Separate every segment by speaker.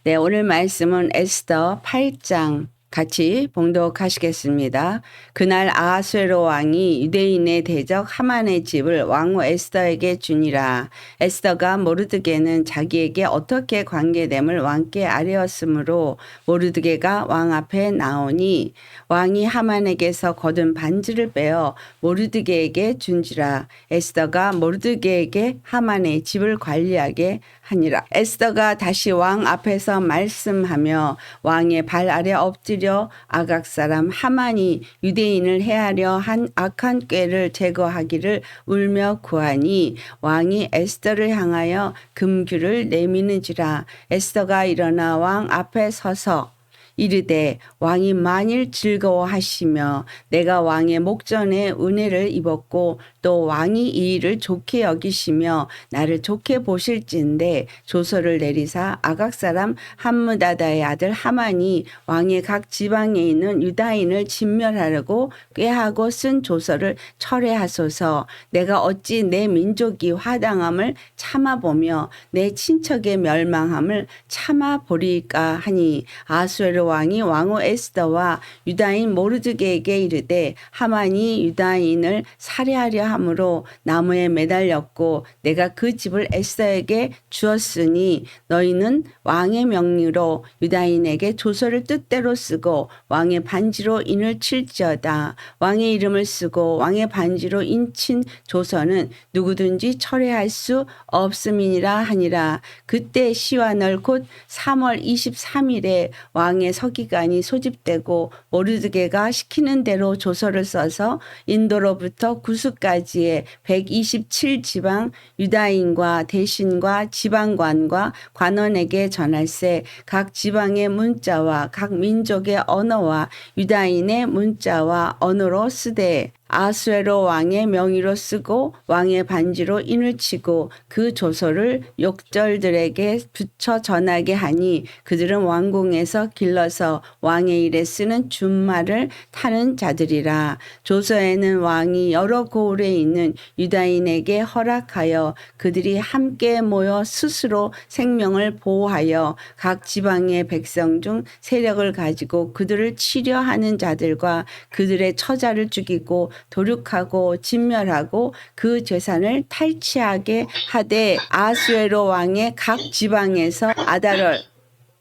Speaker 1: 네, 오늘 말씀은 에스더 8장 같이 봉독하시겠습니다. 그날 아하수에로 왕이 유대인의 대적 하만의 집을 왕후 에스더에게 주니라. 에스더가 모르드게는 자기에게 어떻게 관계됨을 왕께 아뢰었으므로 모르드게가 왕 앞에 나오니 왕이 하만에게서 거둔 반지를 빼어 모르드게에게 준지라. 에스더가 모르드게에게 하만의 집을 관리하게 하니라. 에스더가 다시 왕 앞에서 말씀하며 왕의 발 아래 엎드려 아각 사람 하만이 유대인을 해하려 한 악한 꾀를 제거하기를 울며 구하니 왕이 에스더를 향하여 금규를 내미는지라. 에스더가 일어나 왕 앞에 서서 이르되 왕이 만일 즐거워하시며 내가 왕의 목전에 은혜를 입었고 또 왕이 이 일을 좋게 여기시며 나를 좋게 보실진대 조서를 내리사 아각 사람 함므다다의 아들 하만이 왕의 각 지방에 있는 유다인을 진멸하려고 꾀하고 쓴 조서를 철회하소서. 내가 어찌 내 민족이 화당함을 참아보며 내 친척의 멸망함을 참아보리까 하니 아수에로 왕이 왕후 에스더와 유다인 모르드게에게 이르되 하만이 유다인을 살해하려 함으로 나무에 매달렸고 내가 그 집을 에스더에게 주었으니 너희는 왕의 명령으로 유다인에게 조서를 뜻대로 쓰고 왕의 반지로 인을 칠지어다. 왕의 이름을 쓰고 왕의 반지로 인친 조서는 누구든지 철회할 수 없음이니라 하니라. 그때 시완월 곧 3월 23일에 왕의 서기관이 소집되고 모르드게가 시키는 대로 조서를 써서 인도로부터 구스까지의 127지방 유다인과 대신과 지방관과 관원에게 전할세. 각 지방의 문자와 각 민족의 언어와 유다인의 문자와 언어로 쓰되 아수에로 왕의 명의로 쓰고 왕의 반지로 인을 치고 그 조서를 욕절들에게 붙여 전하게 하니 그들은 왕궁에서 길러서 왕의 일에 쓰는 준말을 타는 자들이라. 조서에는 왕이 여러 고을에 있는 유다인에게 허락하여 그들이 함께 모여 스스로 생명을 보호하여 각 지방의 백성 중 세력을 가지고 그들을 치려하는 자들과 그들의 처자를 죽이고 도륙하고 진멸하고 그 재산을 탈취하게 하되 아수에로 왕의 각 지방에서 아달월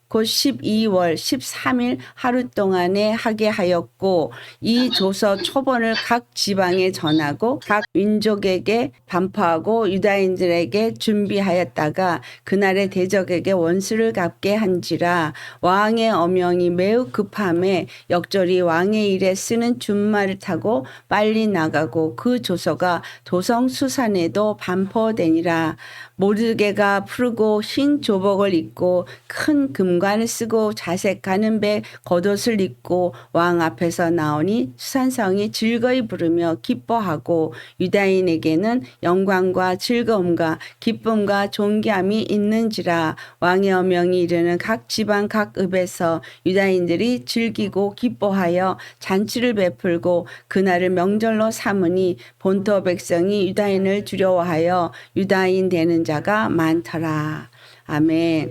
Speaker 1: 곧 12월 13일 하루 동안에 하게 하였고 이 조서 초본을 각 지방에 전하고 각 민족에게 반포하고 유다인들에게 준비하였다가 그날의 대적에게 원수를 갚게 한지라. 왕의 어명이 매우 급함에 역절이 왕의 일에 쓰는 준말을 타고 빨리 나가고 그 조서가 도성수산에도 반포되니라. 모르드게가 푸르고 흰 조복을 입고 큰 금관을 쓰고 자색 가는 배 겉옷을 입고 왕 앞에서 나오니 수산성이 즐거이 부르며 기뻐하고 유다인에게는 영광과 즐거움과 기쁨과 존귀함이 있는지라. 왕의 어명이 이르는 각 지방 각 읍에서 유다인들이 즐기고 기뻐하여 잔치를 베풀고 그날을 명절로 삼으니 본토 백성이 유다인을 두려워하여 유다인 되는 자가 많더라. 아멘.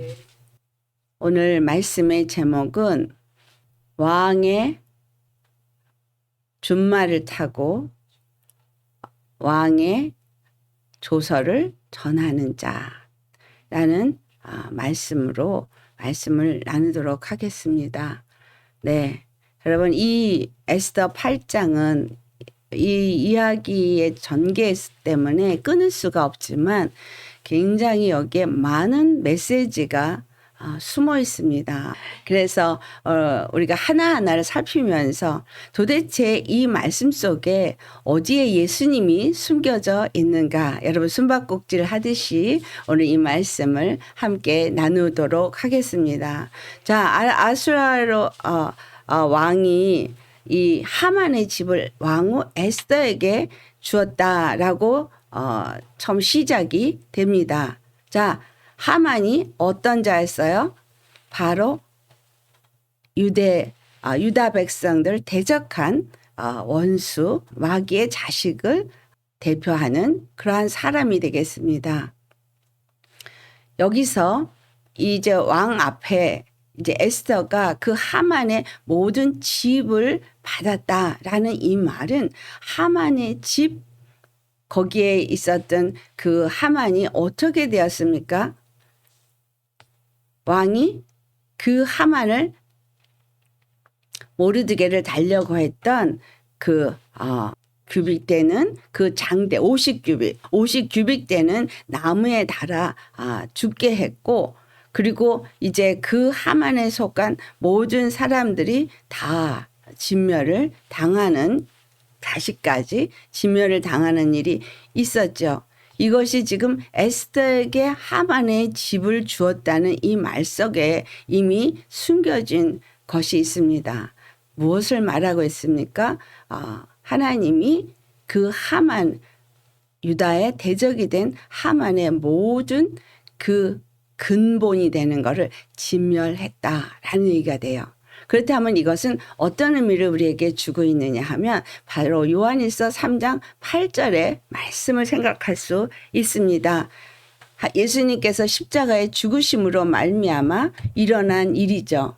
Speaker 1: 오늘 말씀의 제목은 왕의 준말을 타고 왕의 조서를 전하는 자라는 말씀으로 말씀을 나누도록 하겠습니다. 네, 여러분 이 에스더 8장은 이 이야기의 전개 때문에 끊을 수가 없지만 굉장히 여기에 많은 메시지가 숨어 있습니다. 그래서 우리가 하나하나를 살피면서 도대체 이 말씀 속에 어디에 예수님이 숨겨져 있는가, 여러분 숨바꼭질 하듯이 오늘 이 말씀을 함께 나누도록 하겠습니다. 자, 아수에로 왕이 이 하만의 집을 왕후 에스더에게 주었다라고 처음 시작이 됩니다. 자, 하만이 어떤 자였어요? 바로 유다 백성들 대적한 원수 마귀의 자식을 대표하는 그러한 사람이 되겠습니다. 여기서 이제 왕 앞에 이제 에스더가 그 하만의 모든 집을 받았다라는 이 말은 하만의 집 거기에 있었던 그 하만이 어떻게 되었습니까? 왕이 그 하만을 모르드게를 달려고 했던 그 규빅 되는 그 장대 50규빅 되는 나무에 달아 죽게 했고, 그리고 이제 그 하만에 속한 모든 사람들이 다 진멸을 당하는, 자식까지 진멸을 당하는 일이 있었죠. 이것이 지금 에스더에게 하만의 집을 주었다는 이 말 속에 이미 숨겨진 것이 있습니다. 무엇을 말하고 있습니까? 하나님이 그 하만, 유다의 대적이 된 하만의 모든 그 근본이 되는 것을 진멸했다라는 얘기가 돼요. 그렇다면 이것은 어떤 의미를 우리에게 주고 있느냐 하면 바로 요한일서 3장 8절의 말씀을 생각할 수 있습니다. 예수님께서 십자가의 죽으심으로 말미암아 일어난 일이죠.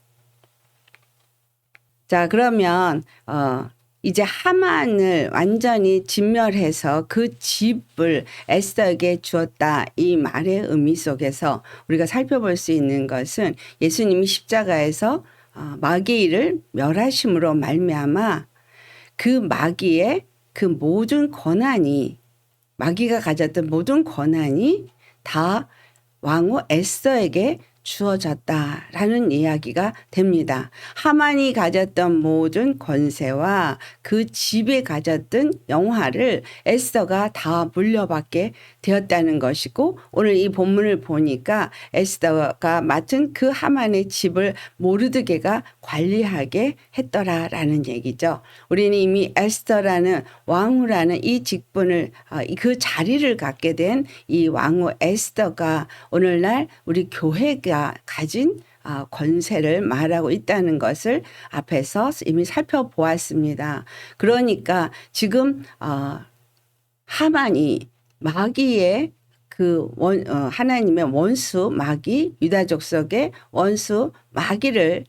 Speaker 1: 자, 그러면 이제 하만을 완전히 진멸해서 그 집을 에스더에게 주었다, 이 말의 의미 속에서 우리가 살펴볼 수 있는 것은 예수님이 십자가에서 마귀의 일을 멸하심으로 말미암아 그 마귀의 그 모든 권한이, 마귀가 가졌던 모든 권한이 다 왕후 에스더에게 주어졌다라는 이야기가 됩니다. 하만이 가졌던 모든 권세와 그 집에 가졌던 영화를 에스더가 다 물려받게 되었다는 것이고, 오늘 이 본문을 보니까 에스더가 맡은 그 하만의 집을 모르드게가 관리하게 했더라라는 얘기죠. 우리는 이미 에스더라는 왕후라는 이 직분을, 그 자리를 갖게 된 이 왕후 에스더가 오늘날 우리 교회가 가진 권세를 말하고 있다는 것을 앞에서 이미 살펴보았습니다. 그러니까 지금 하만이 마귀의 그 하나님의 원수 마귀, 유다족 속의 원수 마귀를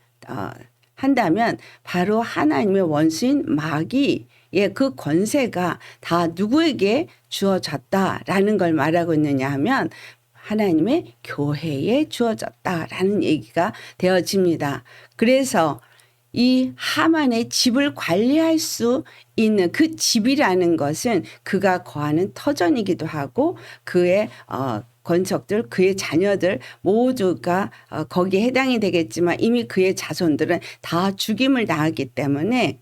Speaker 1: 한다면 바로 하나님의 원수인 마귀의 그 권세가 다 누구에게 주어졌다라는 걸 말하고 있느냐 하면 하나님의 교회에 주어졌다라는 얘기가 되어집니다. 그래서 이 하만의 집을 관리할 수 있는 그 집이라는 것은 그가 거하는 터전이기도 하고 그의 권속들, 그의 자녀들 모두가 거기에 해당이 되겠지만 이미 그의 자손들은 다 죽임을 당하기 때문에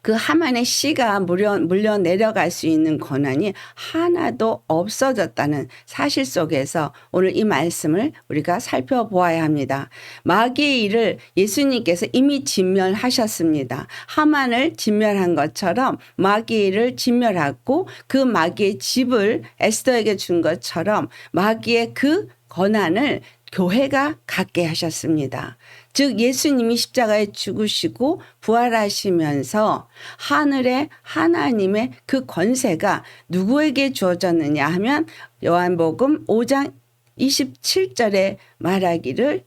Speaker 1: 그 하만의 씨가 물려 내려갈 수 있는 권한이 하나도 없어졌다는 사실 속에서 오늘 이 말씀을 우리가 살펴보아야 합니다. 마귀의 일을 예수님께서 이미 진멸하셨습니다. 하만을 진멸한 것처럼 마귀의 일을 진멸하고 그 마귀의 집을 에스더에게 준 것처럼 마귀의 그 권한을 교회가 갖게 하셨습니다. 즉 예수님이 십자가에 죽으시고 부활하시면서 하늘의 하나님의 그 권세가 누구에게 주어졌느냐 하면 요한복음 5장 27절에 말하기를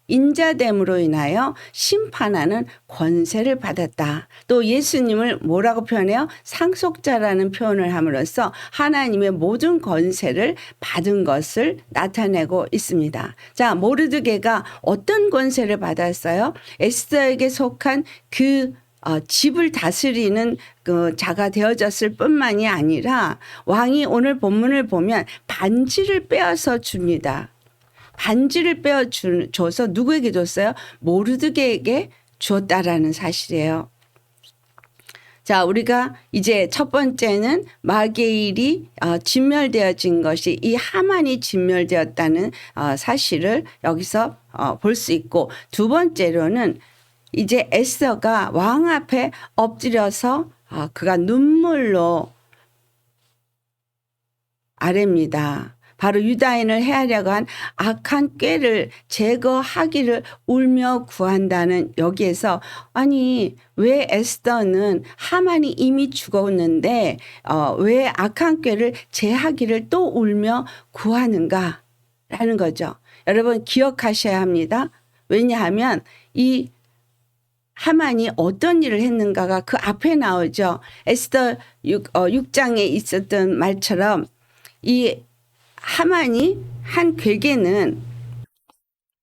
Speaker 1: 인자됨으로 인하여 심판하는 권세를 받았다. 또 예수님을 뭐라고 표현해요? 상속자라는 표현을 함으로써 하나님의 모든 권세를 받은 것을 나타내고 있습니다. 자, 모르드게가 어떤 권세를 받았어요? 에스더에게 속한 그 집을 다스리는 그 자가 되어졌을 뿐만이 아니라 왕이 오늘 본문을 보면 반지를 빼앗아 줍니다. 반지를 빼어줘서 누구에게 줬어요? 모르드게에게 주었다라는 사실이에요. 자, 우리가 이제 첫 번째는 마귀의 일이 진멸되어진 것이 이 하만이 진멸되었다는 사실을 여기서 볼 수 있고, 두 번째로는 이제 에스더가 왕 앞에 엎드려서 그가 눈물로 아뢰입니다. 바로 유다인을 해하려고 한 악한 꾀를 제거하기를 울며 구한다는 여기에서 아니 왜 에스더는 하만이 이미 죽었는데 왜 악한 꾀를 제하기를 또 울며 구하는가 라는 거죠. 여러분 기억하셔야 합니다. 왜냐하면 이 하만이 어떤 일을 했는가가 그 앞에 나오죠. 에스더 6장에 있었던 말처럼 이 하만이 한 괴계는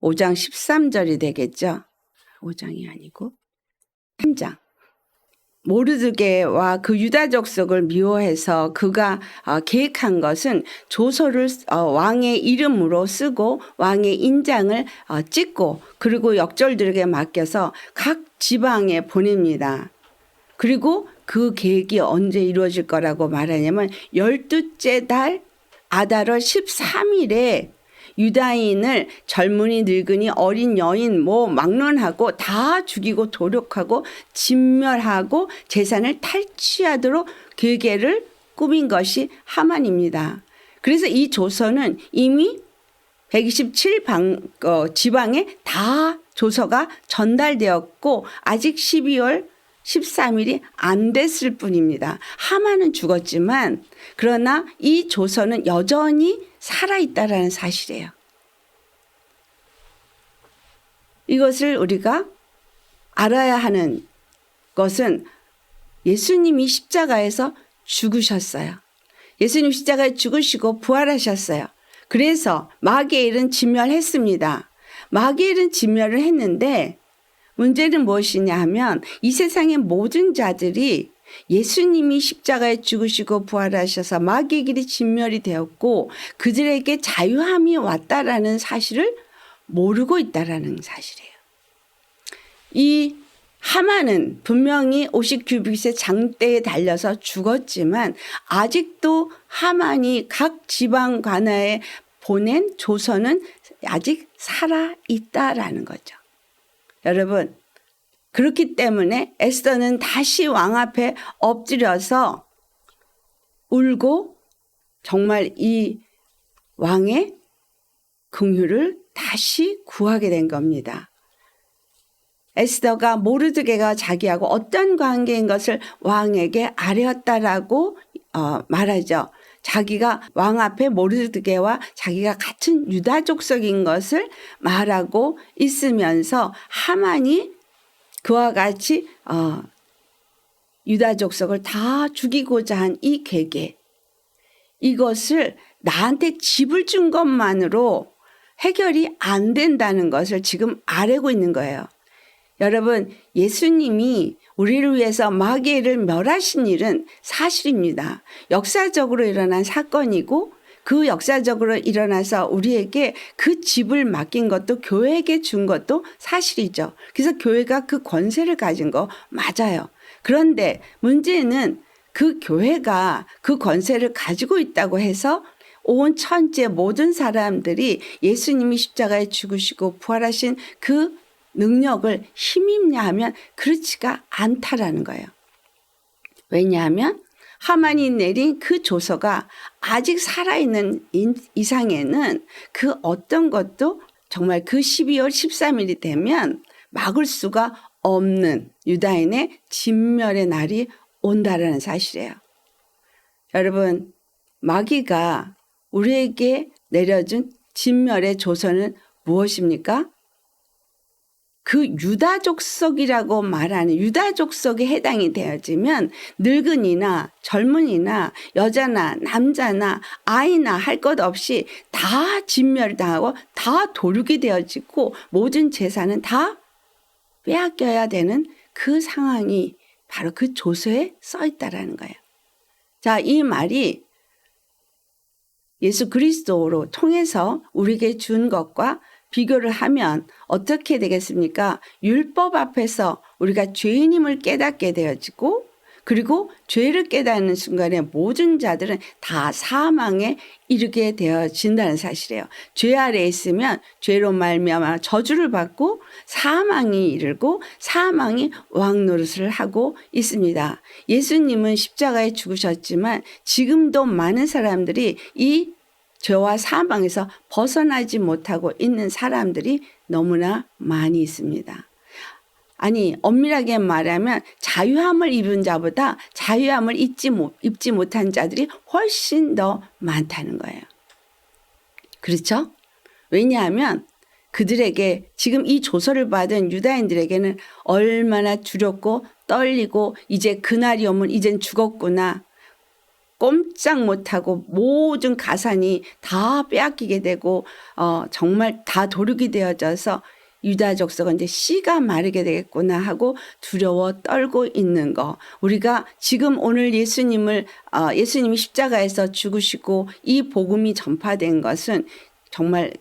Speaker 1: 5장 13절이 되겠죠. 5장이 아니고 3장. 모르드게와 그 유다 족속을 미워해서 그가 계획한 것은 조서를 왕의 이름으로 쓰고 왕의 인장을 찍고 그리고 역졸들에게 맡겨서 각 지방에 보냅니다. 그리고 그 계획이 언제 이루어질 거라고 말하냐면 12째 달 아달월 13일에 유다인을 젊은이 늙은이 어린 여인 막론하고 다 죽이고 도륙하고 진멸하고 재산을 탈취하도록 계획을 꾸민 것이 하만입니다. 그래서 이 조서는 이미 127 지방에 다 조서가 전달되었고 아직 12월 13일이 안 됐을 뿐입니다. 하만은 죽었지만 그러나 이 조서는 여전히 살아있다라는 사실이에요. 이것을 우리가 알아야 하는 것은 예수님이 십자가에서 죽으셨어요. 예수님 십자가에 죽으시고 부활하셨어요. 그래서 마귀의 일은 진멸했습니다. 마귀의 일은 진멸을 했는데 문제는 무엇이냐 하면 이 세상의 모든 자들이 예수님이 십자가에 죽으시고 부활하셔서 마귀의 길이 진멸이 되었고 그들에게 자유함이 왔다라는 사실을 모르고 있다라는 사실이에요. 이 하만은 분명히 50규빗의 장대에 달려서 죽었지만 아직도 하만이 각 지방 관아에 보낸 조서는 아직 살아있다라는 거죠. 여러분 그렇기 때문에 에스더는 다시 왕 앞에 엎드려서 울고 정말 이 왕의 긍휼을 다시 구하게 된 겁니다. 에스더가 모르드게가 자기하고 어떤 관계인 것을 왕에게 아뢰었다라고 말하죠. 자기가 왕 앞에 모르드게와 자기가 같은 유다 족속인 것을 말하고 있으면서 하만이 그와 같이 유다 족속을 다 죽이고자 한 이 계획, 이것을 나한테 집을 준 것만으로 해결이 안 된다는 것을 지금 아뢰고 있는 거예요. 여러분 예수님이 우리를 위해서 마귀를 멸하신 일은 사실입니다. 역사적으로 일어난 사건이고 그 역사적으로 일어나서 우리에게 그 집을 맡긴 것도 교회에게 준 것도 사실이죠. 그래서 교회가 그 권세를 가진 거 맞아요. 그런데 문제는 그 교회가 그 권세를 가지고 있다고 해서 온 천지의 모든 사람들이 예수님이 십자가에 죽으시고 부활하신 그 능력을 힘입냐 하면 그렇지가 않다라는 거예요. 왜냐하면 하만이 내린 그 조서가 아직 살아있는 이상에는 그 어떤 것도 정말 그 12월 13일이 되면 막을 수가 없는 유다인의 진멸의 날이 온다라는 사실이에요. 여러분 마귀가 우리에게 내려준 진멸의 조서는 무엇입니까? 그 유다 족속이라고 말하는 유다 족속에 해당이 되어지면 늙은이나 젊은이나 여자나 남자나 아이나 할 것 없이 다 진멸당하고 다 도륙이 되어지고 모든 재산은 다 빼앗겨야 되는 그 상황이 바로 그 조서에 써 있다라는 거예요. 자, 이 말이 예수 그리스도로 통해서 우리에게 준 것과 비교를 하면 어떻게 되겠습니까? 율법 앞에서 우리가 죄인임을 깨닫게 되어지고 그리고 죄를 깨닫는 순간에 모든 자들은 다 사망에 이르게 되어진다는 사실이에요. 죄 아래에 있으면 죄로 말미암아 저주를 받고 사망이 이르고 사망이 왕 노릇을 하고 있습니다. 예수님은 십자가에 죽으셨지만 지금도 많은 사람들이 이 죄와 사망에서 벗어나지 못하고 있는 사람들이 너무나 많이 있습니다. 아니 엄밀하게 말하면 자유함을 입은 자보다 자유함을 입지 못한 자들이 훨씬 더 많다는 거예요. 그렇죠? 왜냐하면 그들에게 지금 이 조서를 받은 유다인들에게는 얼마나 두렵고 떨리고 이제 그날이 오면 이젠 죽었구나. 꼼짝 못하고 모든 가산이 다 빼앗기게 되고 정말 다 도륙이 되어져서 유다 족속은 이제 씨가 마르게 되겠구나 하고 두려워 떨고 있는 거. 우리가 지금 오늘 예수님이 십자가에서 죽으시고 이 복음이 전파된 것은 정말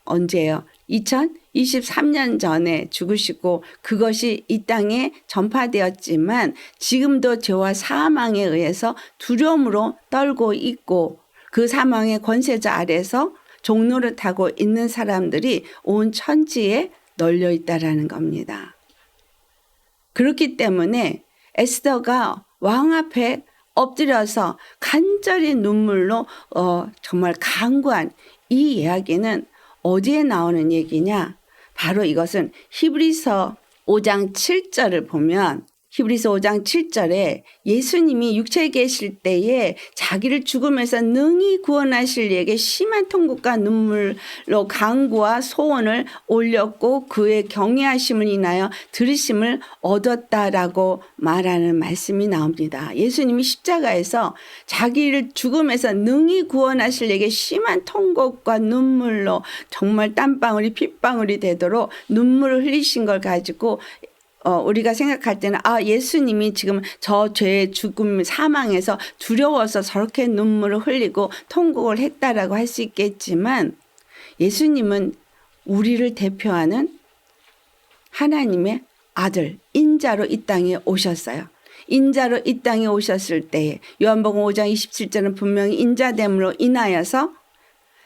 Speaker 1: 언제예요? 2023년 전에 죽으시고 그것이 이 땅에 전파되었지만 지금도 죄와 사망에 의해서 두려움으로 떨고 있고 그 사망의 권세자 아래서 종노릇하고 있는 사람들이 온 천지에 널려 있다라는 겁니다. 그렇기 때문에 에스더가 왕 앞에 엎드려서 간절히 눈물로 정말 간구한 이 이야기는 어디에 나오는 얘기냐? 바로 이것은 히브리서 5장 7절을 보면 히브리서 5장 7절에 예수님이 육체에 계실 때에 자기를 죽음에서 능히 구원하실 이에게 심한 통곡과 눈물로 간구와 소원을 올렸고 그의 경외하심을 인하여 들으심을 얻었다라고 말하는 말씀이 나옵니다. 예수님이 십자가에서 자기를 죽음에서 능히 구원하실 이에게 심한 통곡과 눈물로 정말 땀방울이 핏방울이 되도록 눈물을 흘리신 걸 가지고 우리가 생각할 때는 예수님이 지금 저 죄의 죽음 사망에서 두려워서 저렇게 눈물을 흘리고 통곡을 했다라고 할 수 있겠지만 예수님은 우리를 대표하는 하나님의 아들 인자로 이 땅에 오셨어요. 인자로 이 땅에 오셨을 때에 요한복음 5장 27절은 분명히 인자됨으로 인하여서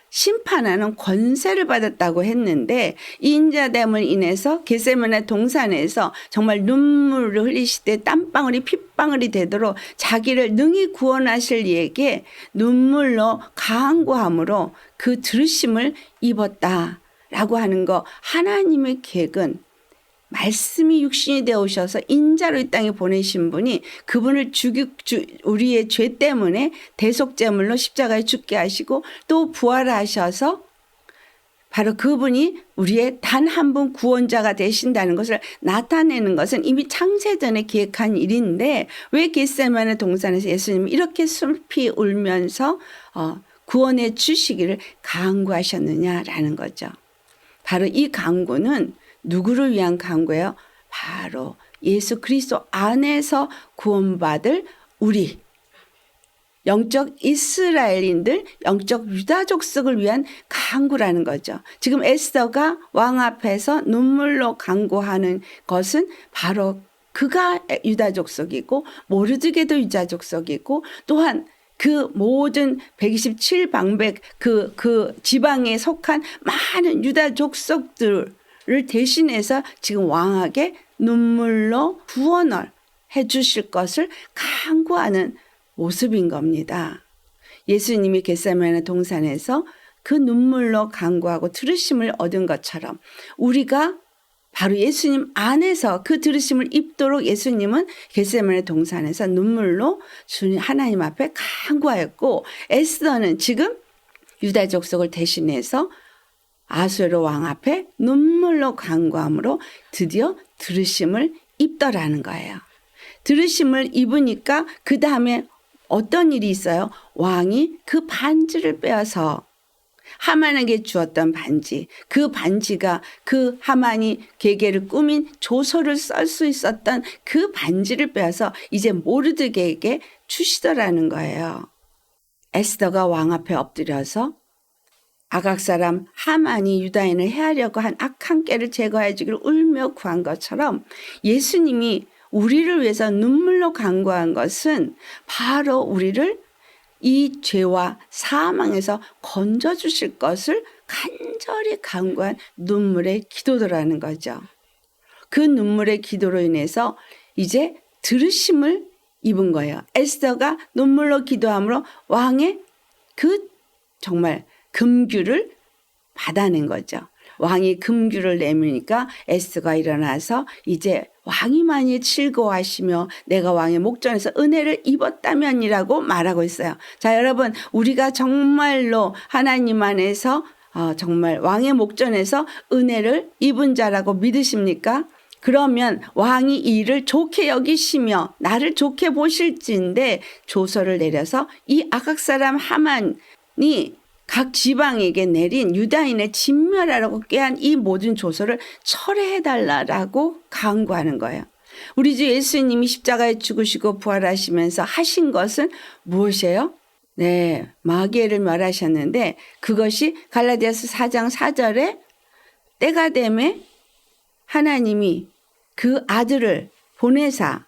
Speaker 1: 심판하는 권세를 받았다고 했는데 이 인자됨을 인해서 겟세마네 동산에서 정말 눈물을 흘리시되 땀방울이 핏방울이 되도록 자기를 능히 구원하실 이에게 눈물로 간구함으로 그 들으심을 입었다라고 하는 거. 하나님의 계획은 말씀이 육신이 되어 오셔서 인자로 이 땅에 보내신 분이 그분을 우리의 죄 때문에 대속제물로 십자가에 죽게 하시고 또 부활하셔서 바로 그분이 우리의 단 한 분 구원자가 되신다는 것을 나타내는 것은 이미 창세전에 기획한 일인데 왜 겟세마네 동산에서 예수님이 이렇게 슬피 울면서 구원해 주시기를 간구하셨느냐라는 거죠. 바로 이 간구는 누구를 위한 간구예요? 바로 예수 그리스도 안에서 구원받을 우리 영적 이스라엘인들, 영적 유다 족속을 위한 간구라는 거죠. 지금 에스더가 왕 앞에서 눈물로 간구하는 것은 바로 그가 유다 족속이고 모르드게도 유다 족속이고 또한 그 모든 127방백 그 지방에 속한 많은 유다 족속들 를 대신해서 지금 왕에게 눈물로 구원을 해 주실 것을 간구하는 모습인 겁니다. 예수님이 겟세마네 동산에서 그 눈물로 간구하고 들으심을 얻은 것처럼 우리가 바로 예수님 안에서 그 들으심을 입도록 예수님은 겟세마네 동산에서 눈물로 주님 하나님 앞에 간구하였고 에스더는 지금 유다 족속을 대신해서 아수에로 왕 앞에 눈물로 간구함으로 드디어 들으심을 입더라는 거예요. 들으심을 입으니까 그 다음에 어떤 일이 있어요? 왕이 그 반지를 빼어서 하만에게 주었던 반지, 그 반지가 그 하만이 계계를 꾸민 조서를 쓸 수 있었던 그 반지를 빼어서 이제 모르드게에게 주시더라는 거예요. 에스더가 왕 앞에 엎드려서 아각 사람 하만이 유다인을 해하려고 한 악한 꾀를 제거해 주기를 울며 구한 것처럼 예수님이 우리를 위해서 눈물로 간구한 것은 바로 우리를 이 죄와 사망에서 건져주실 것을 간절히 간구한 눈물의 기도더라는 거죠. 그 눈물의 기도로 인해서 이제 들으심을 입은 거예요. 에스더가 눈물로 기도함으로 왕의 그 정말 금규를 받아낸 거죠. 왕이 금규를 내미니까 에스더가 일어나서 이제 왕이 많이 즐거워하시며 내가 왕의 목전에서 은혜를 입었다면이라고 말하고 있어요. 자, 여러분, 우리가 정말로 하나님 안에서 정말 왕의 목전에서 은혜를 입은 자라고 믿으십니까? 그러면 왕이 이 일을 좋게 여기시며 나를 좋게 보실진데 조서를 내려서 이 아각 사람 하만이 각 지방에게 내린 유다인의 진멸하라고 꾀한 이 모든 조서를 철회해달라고 강구하는 거예요. 우리 주 예수님이 십자가에 죽으시고 부활하시면서 하신 것은 무엇이에요? 네, 마귀를 멸하셨는데 그것이 갈라디아서 4장 4절에 때가 되매 하나님이 그 아들을 보내사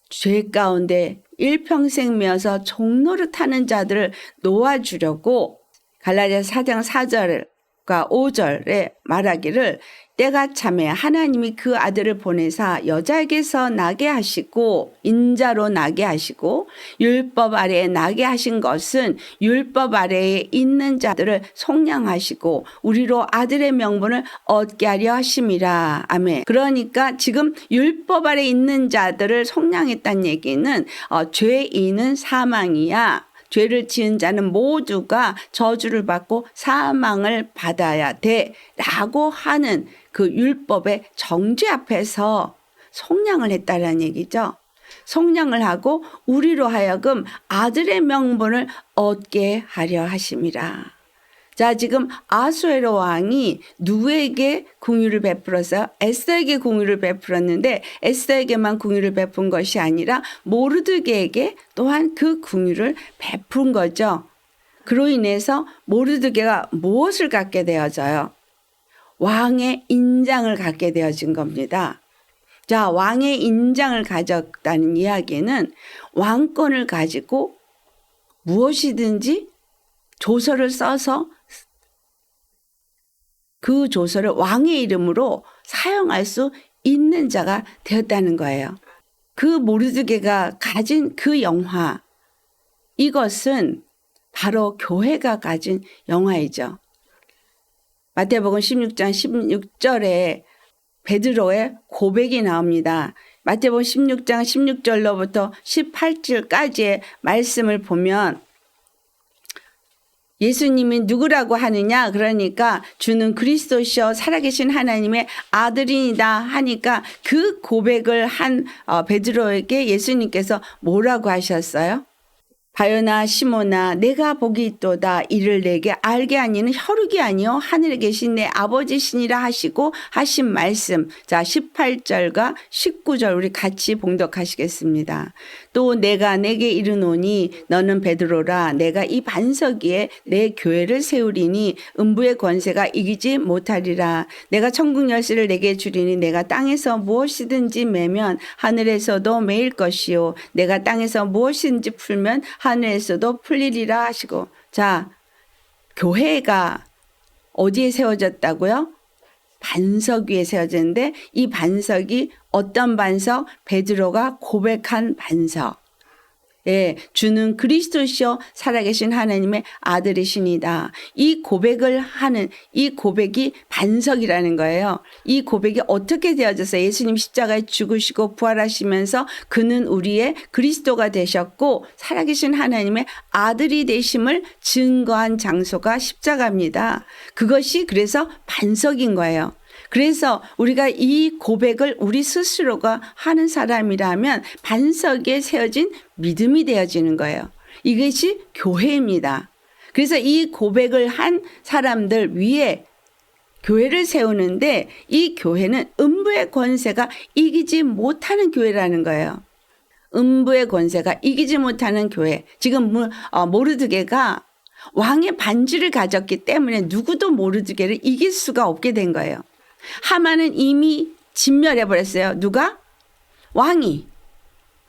Speaker 1: 죄 가운데 일평생 메어서 종노릇하는 자들을 놓아주려고 갈라디아서 4장 4절과 5절에 말하기를 때가 차매 하나님이 그 아들을 보내사 여자에게서 나게 하시고 인자로 나게 하시고 율법 아래에 나게 하신 것은 율법 아래에 있는 자들을 속량하시고 우리로 아들의 명분을 얻게 하려 하심이라. 아멘. 그러니까 지금 율법 아래에 있는 자들을 속량했다는 얘기는 죄인은 사망이야. 죄를 지은 자는 모두가 저주를 받고 사망을 받아야 돼 라고 하는 그 율법의 정죄 앞에서 속량을 했다라는 얘기죠. 속량을 하고 우리로 하여금 아들의 명분을 얻게 하려 하심이라. 자, 지금 아수에로 왕이 누구에게 공유를 베풀었어요? 에스더에게 공유를 베풀었는데 에스더에게만 공유를 베푼 것이 아니라 모르드게에게 또한 그 공유를 베푼 거죠. 그로 인해서 모르드게가 무엇을 갖게 되어져요? 왕의 인장을 갖게 되어진 겁니다. 자, 왕의 인장을 가졌다는 이야기는 왕권을 가지고 무엇이든지 조서를 써서 그 조서를 왕의 이름으로 사용할 수 있는 자가 되었다는 거예요. 그 모르드게가 가진 그 영화, 이것은 바로 교회가 가진 영화이죠. 마태복음 16장 16절에 베드로의 고백이 나옵니다. 마태복음 16장 16절로부터 18절까지의 말씀을 보면 예수님이 누구라고 하느냐? 그러니까 주는 그리스도시여 살아계신 하나님의 아들이다 하니까 그 고백을 한 베드로에게 예수님께서 뭐라고 하셨어요? 바요나 시몬아 내가 복이 있도다 이를 내게 알게 하니는 혈육이 아니요 하늘에 계신 내 아버지시니라 하시고 하신 말씀. 자, 18절과 19절 우리 같이 봉독하시겠습니다. 또 내가 내게 이르노니 너는 베드로라 내가 이 반석 위에 내 교회를 세우리니 음부의 권세가 이기지 못하리라. 내가 천국 열쇠를 내게 주리니 내가 땅에서 무엇이든지 매면 하늘에서도 매일 것이요 내가 땅에서 무엇이든지 풀면 하늘에서도 풀리리라 하시고. 자, 교회가 어디에 세워졌다고요? 반석 위에 세워졌는데 이 반석이 어떤 반석? 베드로가 고백한 반석. 예, 주는 그리스도시요 살아계신 하나님의 아들이시니다. 이 고백을 하는 이 고백이 반석이라는 거예요. 이 고백이 어떻게 되어져서 예수님 십자가에 죽으시고 부활하시면서 그는 우리의 그리스도가 되셨고 살아계신 하나님의 아들이 되심을 증거한 장소가 십자가입니다. 그것이 그래서 반석인 거예요. 그래서 우리가 이 고백을 우리 스스로가 하는 사람이라면 반석에 세워진 믿음이 되어지는 거예요. 이것이 교회입니다. 그래서 이 고백을 한 사람들 위에 교회를 세우는데 이 교회는 음부의 권세가 이기지 못하는 교회라는 거예요. 음부의 권세가 이기지 못하는 교회. 지금 모르드게가 왕의 반지를 가졌기 때문에 누구도 모르드게를 이길 수가 없게 된 거예요. 하만은 이미 진멸해버렸어요. 누가? 왕이.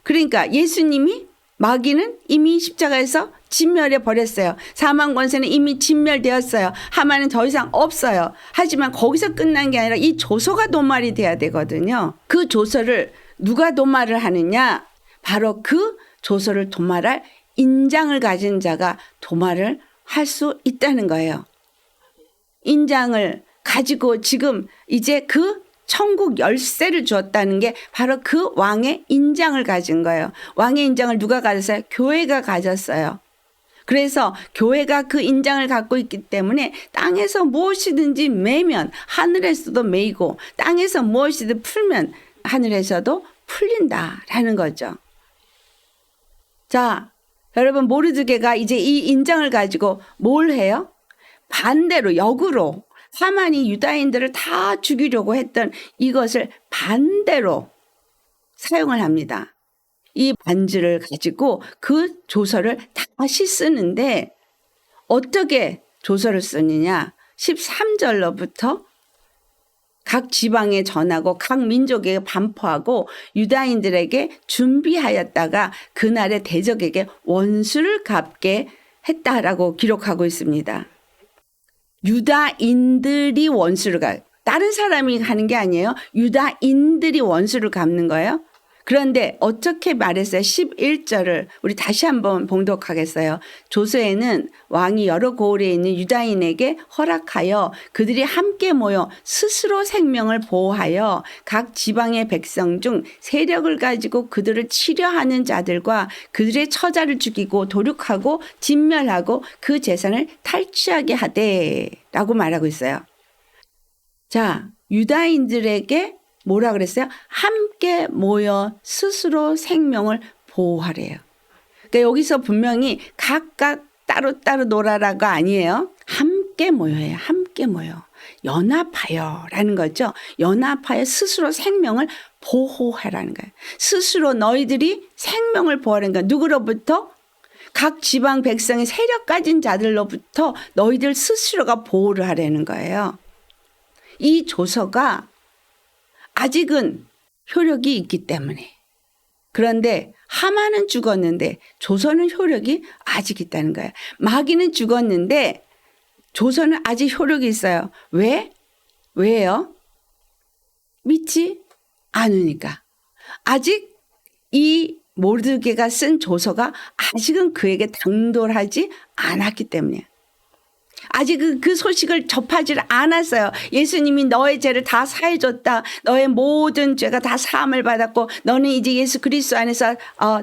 Speaker 1: 그러니까 예수님이 마귀는 이미 십자가에서 진멸해버렸어요. 사망 권세는 이미 진멸되었어요. 하만은 더 이상 없어요. 하지만 거기서 끝난 게 아니라 이 조서가 도말이 돼야 되거든요. 그 조서를 누가 도말을 하느냐? 바로 그 조서를 도말할 인장을 가진 자가 도말을 할 수 있다는 거예요. 인장을 가지고 지금 이제 그 천국 열쇠를 주었다는 게 바로 그 왕의 인장을 가진 거예요. 왕의 인장을 누가 가졌어요? 교회가 가졌어요. 그래서 교회가 그 인장을 갖고 있기 때문에 땅에서 무엇이든지 매면 하늘에서도 매이고 땅에서 무엇이든 풀면 하늘에서도 풀린다라는 거죠. 자, 여러분 모르드게가 이제 이 인장을 가지고 뭘 해요? 반대로 역으로 하만이 유다인들을 다 죽이려고 했던 이것을 반대로 사용을 합니다. 이 반지를 가지고 그 조서를 다시 쓰는데 어떻게 조서를 쓰느냐? 13절로부터 각 지방에 전하고 각 민족에게 반포하고 유다인들에게 준비하였다가 그날의 대적에게 원수를 갚게 했다라고 기록하고 있습니다. 유다인들이 원수를 다른 사람이 하는 게 아니에요. 유다인들이 원수를 갚는 거예요. 그런데 어떻게 말했어요? 11절을 우리 다시 한번 봉독하겠어요. 조서에는 왕이 여러 고을에 있는 유다인에게 허락하여 그들이 함께 모여 스스로 생명을 보호하여 각 지방의 백성 중 세력을 가지고 그들을 치려하는 자들과 그들의 처자를 죽이고 도륙하고 진멸하고 그 재산을 탈취하게 하되 라고 말하고 있어요. 자, 유다인들에게 뭐라 그랬어요? 함께 모여 스스로 생명을 보호하래요. 그러니까 여기서 분명히 각각 따로따로 놀아라가 아니에요. 함께 모여요. 함께 모여. 연합하여 라는 거죠. 연합하여 스스로 생명을 보호하라는 거예요. 스스로 너희들이 생명을 보호하는 거예요. 누구로부터? 각 지방 백성의 세력 가진 자들로부터 너희들 스스로가 보호를 하라는 거예요. 이 조서가 아직은 효력이 있기 때문에. 그런데 하만은 죽었는데 조선은 효력이 아직 있다는 거예요. 마귀는 죽었는데 조선은 아직 효력이 있어요. 왜? 왜요? 믿지 않으니까. 아직 이 모르드게가 쓴 조서가 아직은 그에게 당돌하지 않았기 때문에. 아직 그 소식을 접하지 않았어요. 예수님이 너의 죄를 다 사해줬다. 너의 모든 죄가 다 사함을 받았고 너는 이제 예수 그리스도 안에서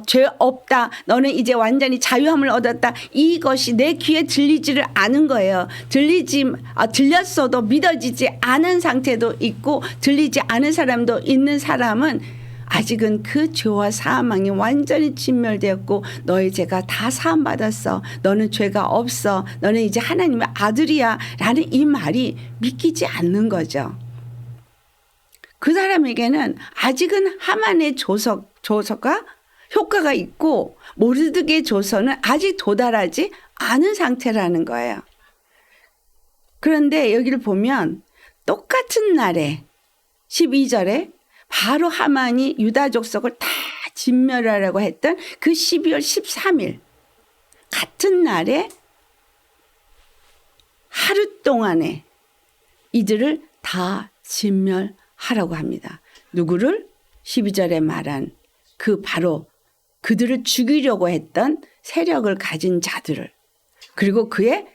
Speaker 1: 죄 없다. 너는 이제 완전히 자유함을 얻었다. 이것이 내 귀에 들리지를 않은 거예요. 들렸어도 믿어지지 않은 상태도 있고 들리지 않은 사람도 있는 사람은 아직은 그 죄와 사망이 완전히 진멸되었고 너의 죄가 다 사함받았어. 너는 죄가 없어. 너는 이제 하나님의 아들이야. 라는 이 말이 믿기지 않는 거죠. 그 사람에게는 아직은 하만의 조서가 효과가 있고 모르드게 조서는 아직 도달하지 않은 상태라는 거예요. 그런데 여기를 보면 똑같은 날에 12절에 바로 하만이 유다 족속을 다 진멸하려고 했던 그 12월 13일 같은 날에 하루 동안에 이들을 다 진멸하라고 합니다. 누구를? 12절에 말한 그 바로 그들을 죽이려고 했던 세력을 가진 자들을 그리고 그의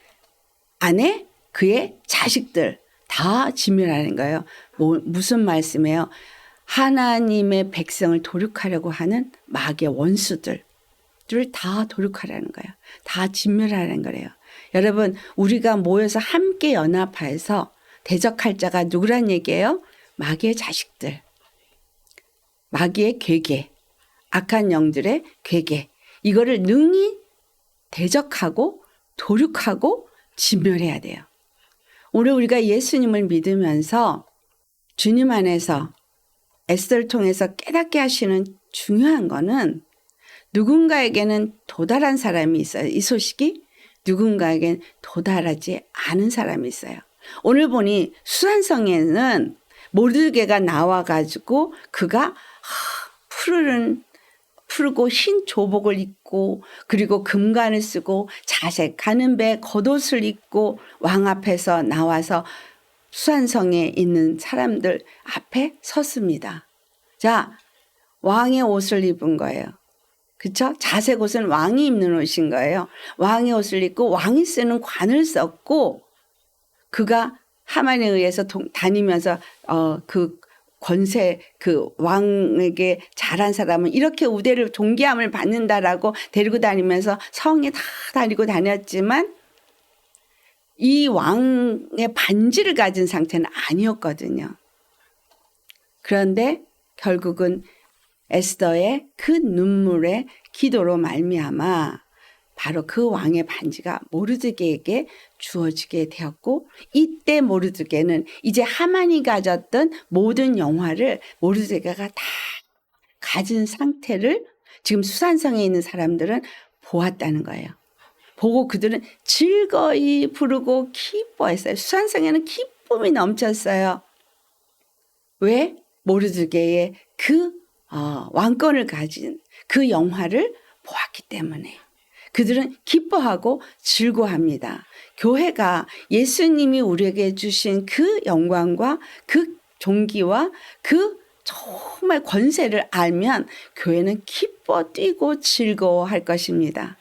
Speaker 1: 아내, 그의 자식들 다 진멸하는 거예요. 무슨 말씀이에요? 하나님의 백성을 도륙하려고 하는 마귀의 원수들을 다 도륙하라는 거예요. 다 진멸하라는 거래요. 여러분 우리가 모여서 함께 연합해서 대적할 자가 누구란 얘기예요? 마귀의 자식들. 마귀의 괴계. 악한 영들의 괴계. 이거를 능히 대적하고 도륙하고 진멸해야 돼요. 오늘 우리가 예수님을 믿으면서 주님 안에서 에스더를 통해서 깨닫게 하시는 중요한 거는 누군가에게는 도달한 사람이 있어요. 이 소식이 누군가에게는 도달하지 않은 사람이 있어요. 오늘 보니 수산성에는 모르드게가 나와가지고 그가 푸르고 흰 조복을 입고 그리고 금관을 쓰고 자색하는 배 겉옷을 입고 왕 앞에서 나와서 수산성에 있는 사람들 앞에 섰습니다. 자, 왕의 옷을 입은 거예요. 그렇죠? 자색 옷은 왕이 입는 옷인 거예요. 왕의 옷을 입고 왕이 쓰는 관을 썼고 그가 하만에 의해서 다니면서 그 권세 그 왕에게 잘한 사람은 이렇게 우대를 존귀함을 받는다라고 데리고 다니면서 성에 다 다니고 다녔지만 이 왕의 반지를 가진 상태는 아니었거든요. 그런데 결국은 에스더의 그 눈물의 기도로 말미암아 바로 그 왕의 반지가 모르드게에게 주어지게 되었고, 이때 모르드게는 이제 하만이 가졌던 모든 영화를 모르드게가 다 가진 상태를 지금 수산성에 있는 사람들은 보았다는 거예요. 보고 그들은 즐거이 부르고 기뻐했어요. 수산성에는 기쁨이 넘쳤어요. 왜? 모르드게의 그 왕권을 가진 그 영화를 보았기 때문에 그들은 기뻐하고 즐거워합니다. 교회가 예수님이 우리에게 주신 그 영광과 그 존귀와 그 정말 권세를 알면 교회는 기뻐 뛰고 즐거워할 것입니다.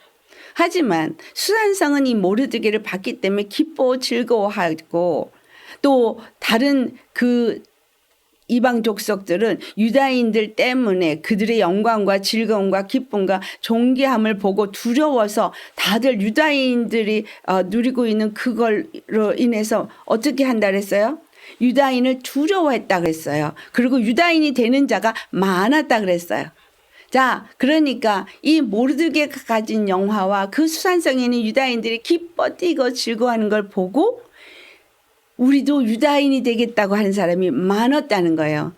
Speaker 1: 하지만 수산성은 이 모르드게를 봤기 때문에 기뻐 즐거워하고, 또 다른 그 이방 족속들은 유다인들 때문에 그들의 영광과 즐거움과 기쁨과 존귀함을 보고 두려워서 다들 유다인들이 누리고 있는 그걸로 인해서 어떻게 한다 그랬어요? 유다인을 두려워했다 그랬어요. 그리고 유다인이 되는 자가 많았다 그랬어요. 자, 그러니까 이 모르드게가 가진 영화와 그 수산성에 있는 유다인들이 기뻐 뛰고 즐거워하는 걸 보고 우리도 유다인이 되겠다고 하는 사람이 많았다는 거예요.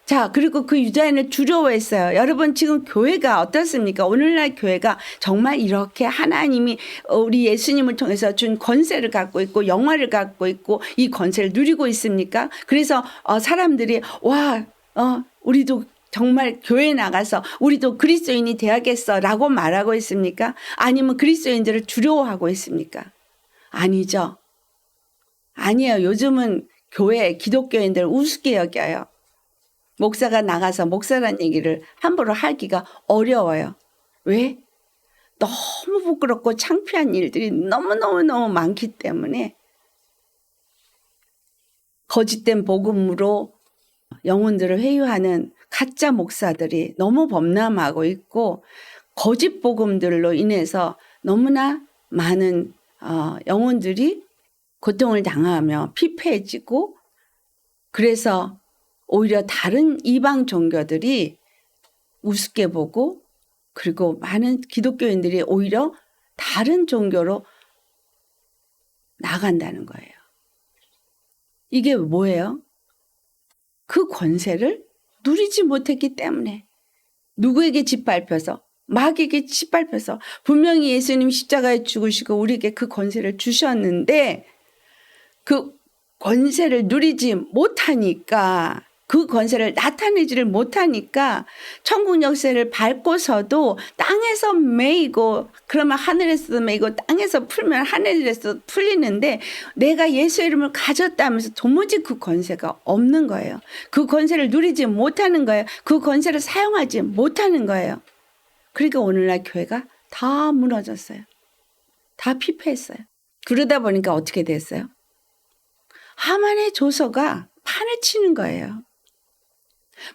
Speaker 1: 자, 그리고 그 유다인을 두려워했어요. 여러분, 지금 교회가 어떻습니까? 오늘날 교회가 정말 이렇게 하나님이 우리 예수님을 통해서 준 권세를 갖고 있고 영화를 갖고 있고 이 권세를 누리고 있습니까? 그래서 사람들이 우리도 정말 교회에 나가서 우리도 그리스도인이 되야겠어라고 말하고 있습니까? 아니면 그리스도인들을 두려워하고 있습니까? 아니죠. 아니에요. 요즘은 교회 기독교인들 우습게 여겨요. 목사가 나가서 목사란 얘기를 함부로 하기가 어려워요. 왜? 너무 부끄럽고 창피한 일들이 너무너무 많기 때문에 거짓된 복음으로 영혼들을 회유하는 가짜 목사들이 너무 범람하고 있고, 거짓 복음들로 인해서 너무나 많은 영혼들이 고통을 당하며 피폐해지고, 그래서 오히려 다른 이방 종교들이 우습게 보고, 그리고 많은 기독교인들이 오히려 다른 종교로 나간다는 거예요. 이게 뭐예요? 그 권세를 누리지 못했기 때문에, 누구에게 짓밟혀서, 마귀에게 짓밟혀서, 분명히 예수님 십자가에 죽으시고 우리에게 그 권세를 주셨는데 그 권세를 누리지 못하니까, 그 권세를 나타내지를 못하니까 천국 역사를 밟고서도 땅에서 매이고, 그러면 하늘에서도 매이고 땅에서 풀면 하늘에서 풀리는데 내가 예수 이름을 가졌다면서 도무지 그 권세가 없는 거예요. 그 권세를 누리지 못하는 거예요. 그 권세를 사용하지 못하는 거예요. 그러니까 오늘날 교회가 다 무너졌어요. 다 피폐했어요. 그러다 보니까 어떻게 됐어요? 하만의 조서가 판을 치는 거예요.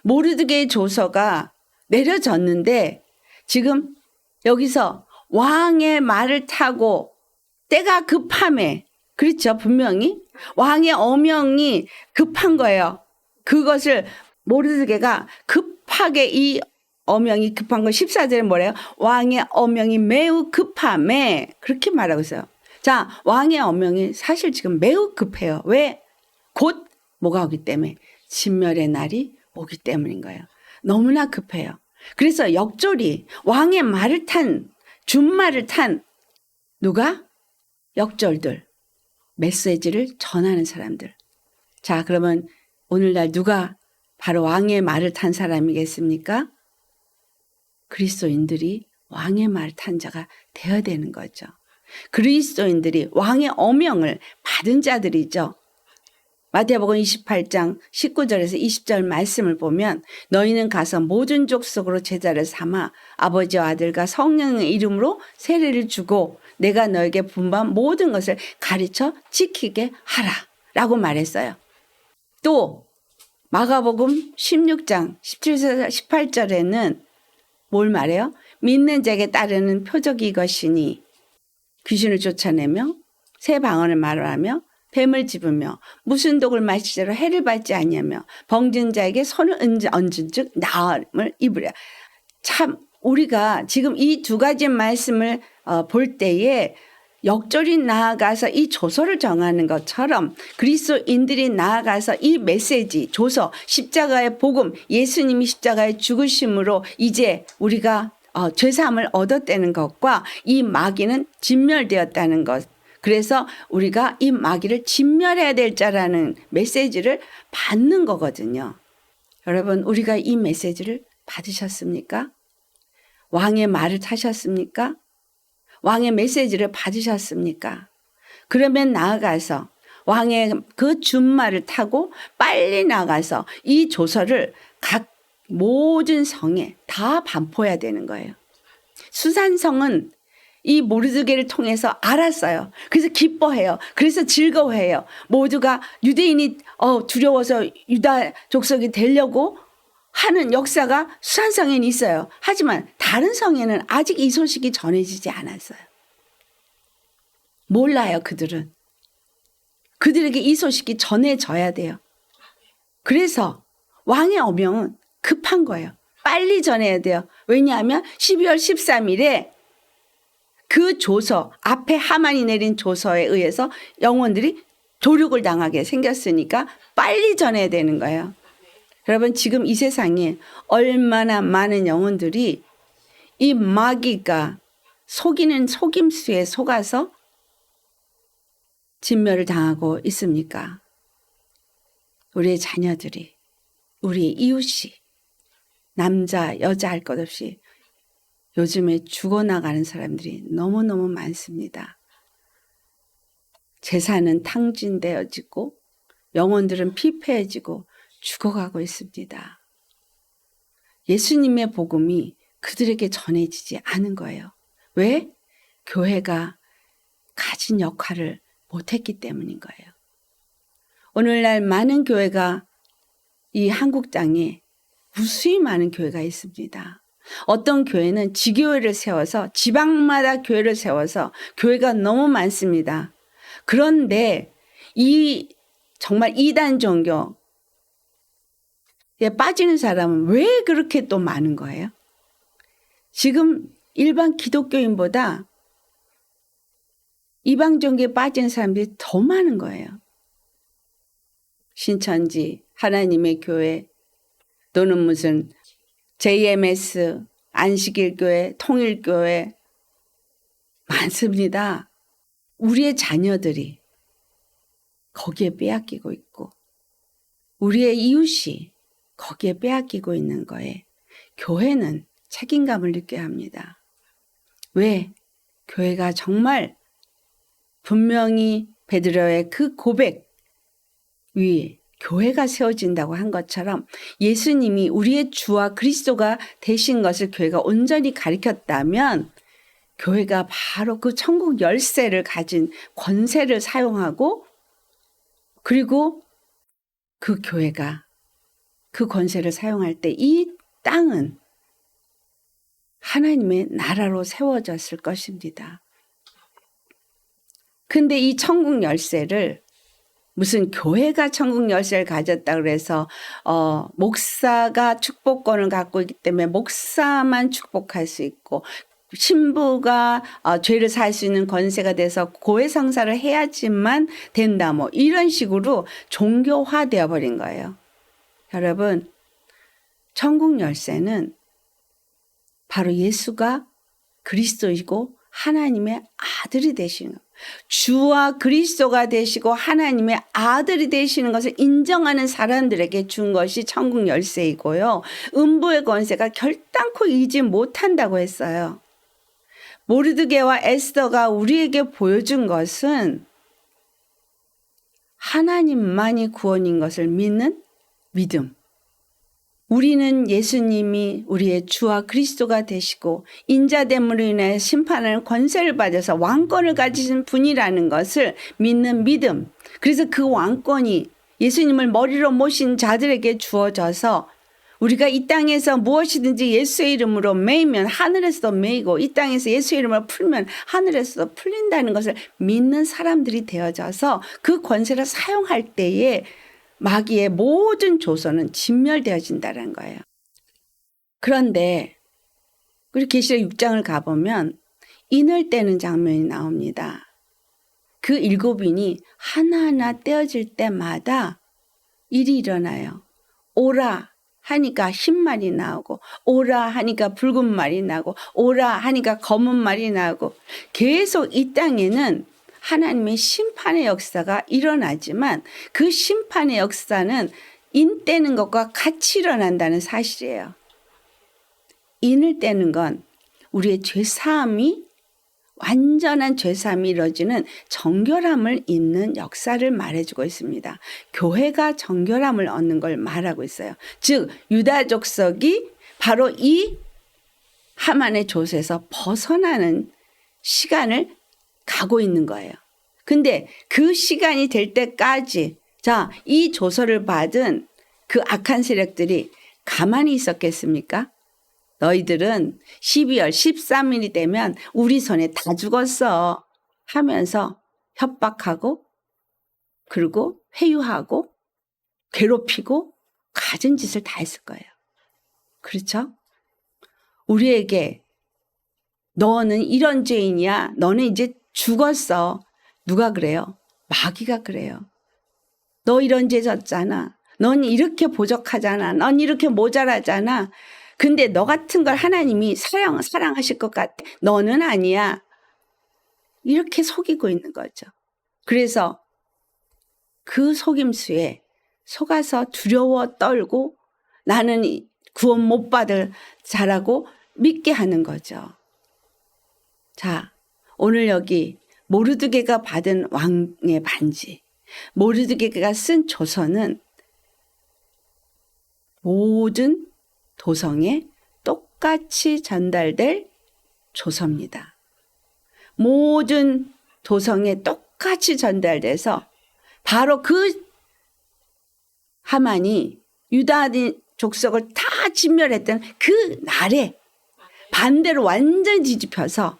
Speaker 1: 모르드게의 조서가 내려졌는데 지금 여기서 왕의 말을 타고 때가 급함에, 그렇죠, 분명히 왕의 어명이 급한 거예요. 그것을 모르드게가 급하게, 이 어명이 급한 거 14절에 뭐래요? 왕의 어명이 매우 급함에, 그렇게 말하고 있어요. 자, 왕의 어명이 사실 지금 매우 급해요. 왜? 곧 뭐가 오기 때문에? 진멸의 날이 오기 때문인 거예요. 너무나 급해요. 그래서 역졸이 왕의 말을 탄, 준말을 탄 누가? 역졸들, 메시지를 전하는 사람들. 자, 그러면 오늘날 누가 바로 왕의 말을 탄 사람이겠습니까? 그리스도인들이 왕의 말을 탄 자가 되어야 되는 거죠. 그리스도인들이 왕의 어명을 받은 자들이죠. 마태복음 28장 19절에서 20절 말씀을 보면, 너희는 가서 모든 족속으로 제자를 삼아 아버지와 아들과 성령의 이름으로 세례를 주고 내가 너에게 분부한 모든 것을 가르쳐 지키게 하라 라고 말했어요. 또 마가복음 16장 17절 18절에는 뭘 말해요? 믿는 자에게 따르는 표적이 이것이니 귀신을 쫓아내며 새 방언을 말하며 뱀을 집으며 무슨 독을 마시자로 해를 받지 아니하며 병든 자에게 손을 얹은 즉 나음을 입으랴. 참 우리가 지금 이 두 가지 말씀을 볼 때에 역절이 나아가서 이 조서를 정하는 것처럼 그리스도인들이 나아가서 이 메시지 조서 십자가의 복음 예수님이 십자가의 죽으심으로 이제 우리가 죄사함을 얻었다는 것과 이 마귀는 진멸되었다는 것, 그래서 우리가 이 마귀를 진멸해야 될 자라는 메시지를 받는 거거든요. 여러분 우리가 이 메시지를 받으셨습니까? 왕의 말을 타셨습니까? 왕의 메시지를 받으셨습니까? 그러면 나아가서 왕의 그 준말을 타고 빨리 나가서 이 조서를 각 모든 성에 다 반포해야 되는 거예요. 수산성은 이 모르드게를 통해서 알았어요. 그래서 기뻐해요. 그래서 즐거워해요. 모두가 유대인이 두려워서 유다 족속이 되려고 하는 역사가 수산성에는 있어요. 하지만 다른 성에는 아직 이 소식이 전해지지 않았어요. 몰라요, 그들은. 그들에게 이 소식이 전해져야 돼요. 그래서 왕의 어명은 급한 거예요. 빨리 전해야 돼요. 왜냐하면 12월 13일에 그 조서, 앞에 하만이 내린 조서에 의해서 영혼들이 도륙을 당하게 생겼으니까 빨리 전해야 되는 거예요. 여러분 지금 이 세상에 얼마나 많은 영혼들이 이 마귀가 속이는 속임수에 속아서 진멸을 당하고 있습니까? 우리의 자녀들이, 우리의 이웃이 남자 여자 할 것 없이 요즘에 죽어나가는 사람들이 너무너무 많습니다. 재산은 탕진되어지고 영혼들은 피폐해지고 죽어가고 있습니다. 예수님의 복음이 그들에게 전해지지 않은 거예요. 왜? 교회가 가진 역할을 못했기 때문인 거예요. 오늘날 많은 교회가 이 한국 땅에 무수히 많은 교회가 있습니다. 어떤 교회는 지교회를 세워서 지방마다 교회를 세워서 교회가 너무 많습니다. 그런데 이 정말 이단 종교에 빠지는 사람은 왜 그렇게 또 많은 거예요? 지금 일반 기독교인보다 이방 종교에 빠진 사람들이 더 많은 거예요. 신천지, 하나님의 교회, 또는 무슨 JMS, 안식일교회, 통일교회 많습니다. 우리의 자녀들이 거기에 빼앗기고 있고 우리의 이웃이 거기에 빼앗기고 있는 거에 교회는 책임감을 느껴야 합니다. 왜? 교회가 정말 분명히 베드로의 그 고백 위에 교회가 세워진다고 한 것처럼 예수님이 우리의 주와 그리스도가 되신 것을 교회가 온전히 가르쳤다면 교회가 바로 그 천국 열쇠를 가진 권세를 사용하고 그리고 그 교회가 그 권세를 사용할 때 이 땅은 하나님의 나라로 세워졌을 것입니다. 근데 이 천국 열쇠를 무슨 교회가 천국 열쇠를 가졌다 그래서 목사가 축복권을 갖고 있기 때문에 목사만 축복할 수 있고 신부가 죄를 살 수 있는 권세가 돼서 고해 성사를 해야지만 된다 뭐 이런 식으로 종교화되어 버린 거예요. 여러분 천국 열쇠는 바로 예수가 그리스도이고 하나님의 아들이 되시는 거예요. 주와 그리스도가 되시고 하나님의 아들이 되시는 것을 인정하는 사람들에게 준 것이 천국 열쇠이고요. 음부의 권세가 결단코 이기지 못한다고 했어요. 모르드게와 에스더가 우리에게 보여준 것은 하나님만이 구원인 것을 믿는 믿음. 우리는 예수님이 우리의 주와 그리스도가 되시고 인자됨으로 인해 심판하는 권세를 받아서 왕권을 가지신 분이라는 것을 믿는 믿음. 그래서 그 왕권이 예수님을 머리로 모신 자들에게 주어져서 우리가 이 땅에서 무엇이든지 예수의 이름으로 매이면 하늘에서도 매이고 이 땅에서 예수의 이름을 풀면 하늘에서도 풀린다는 것을 믿는 사람들이 되어져서 그 권세를 사용할 때에 마귀의 모든 조선은 진멸되어진다는 거예요. 그런데 우리 계시록 6장을 가보면 인을 떼는 장면이 나옵니다. 그 7인이 하나하나 떼어질 때마다 일이 일어나요. 오라 하니까 흰 말이 나오고 오라 하니까 붉은 말이 나고 오라 하니까 검은 말이 나고 계속 이 땅에는 하나님의 심판의 역사가 일어나지만 그 심판의 역사는 인 떼는 것과 같이 일어난다는 사실이에요. 인을 떼는 건 우리의 죄사함이 완전한 죄사함이 이루어지는 정결함을 잇는 역사를 말해주고 있습니다. 교회가 정결함을 얻는 걸 말하고 있어요. 즉 유다 족속이 바로 이 하만의 조세에서 벗어나는 시간을 가고 있는 거예요. 근데 그 시간이 될 때까지 이 조서를 받은 그 악한 세력들이 가만히 있었겠습니까? 너희들은 12월 13일이 되면 우리 손에 다 죽었어 하면서 협박하고 그리고 회유하고 괴롭히고 가진 짓을 다 했을 거예요. 그렇죠? 우리에게 너는 이런 죄인이야. 너는 이제 죽었어. 누가 그래요? 마귀가 그래요. 너 이런 죄 졌잖아. 넌 이렇게 부족하잖아. 넌 이렇게 모자라잖아. 근데 너 같은 걸 하나님이 사랑하실 것 같아. 너는 아니야. 이렇게 속이고 있는 거죠. 그래서 그 속임수에 속아서 두려워 떨고 나는 구원 못 받을 자라고 믿게 하는 거죠. 자, 오늘 여기 모르드게가 받은 왕의 반지, 모르드게가 쓴 조서는 모든 도성에 똑같이 전달될 조서입니다. 모든 도성에 똑같이 전달돼서 바로 그 하만이 유다 족속을 다 진멸했던 그 날에 반대로 완전히 뒤집혀서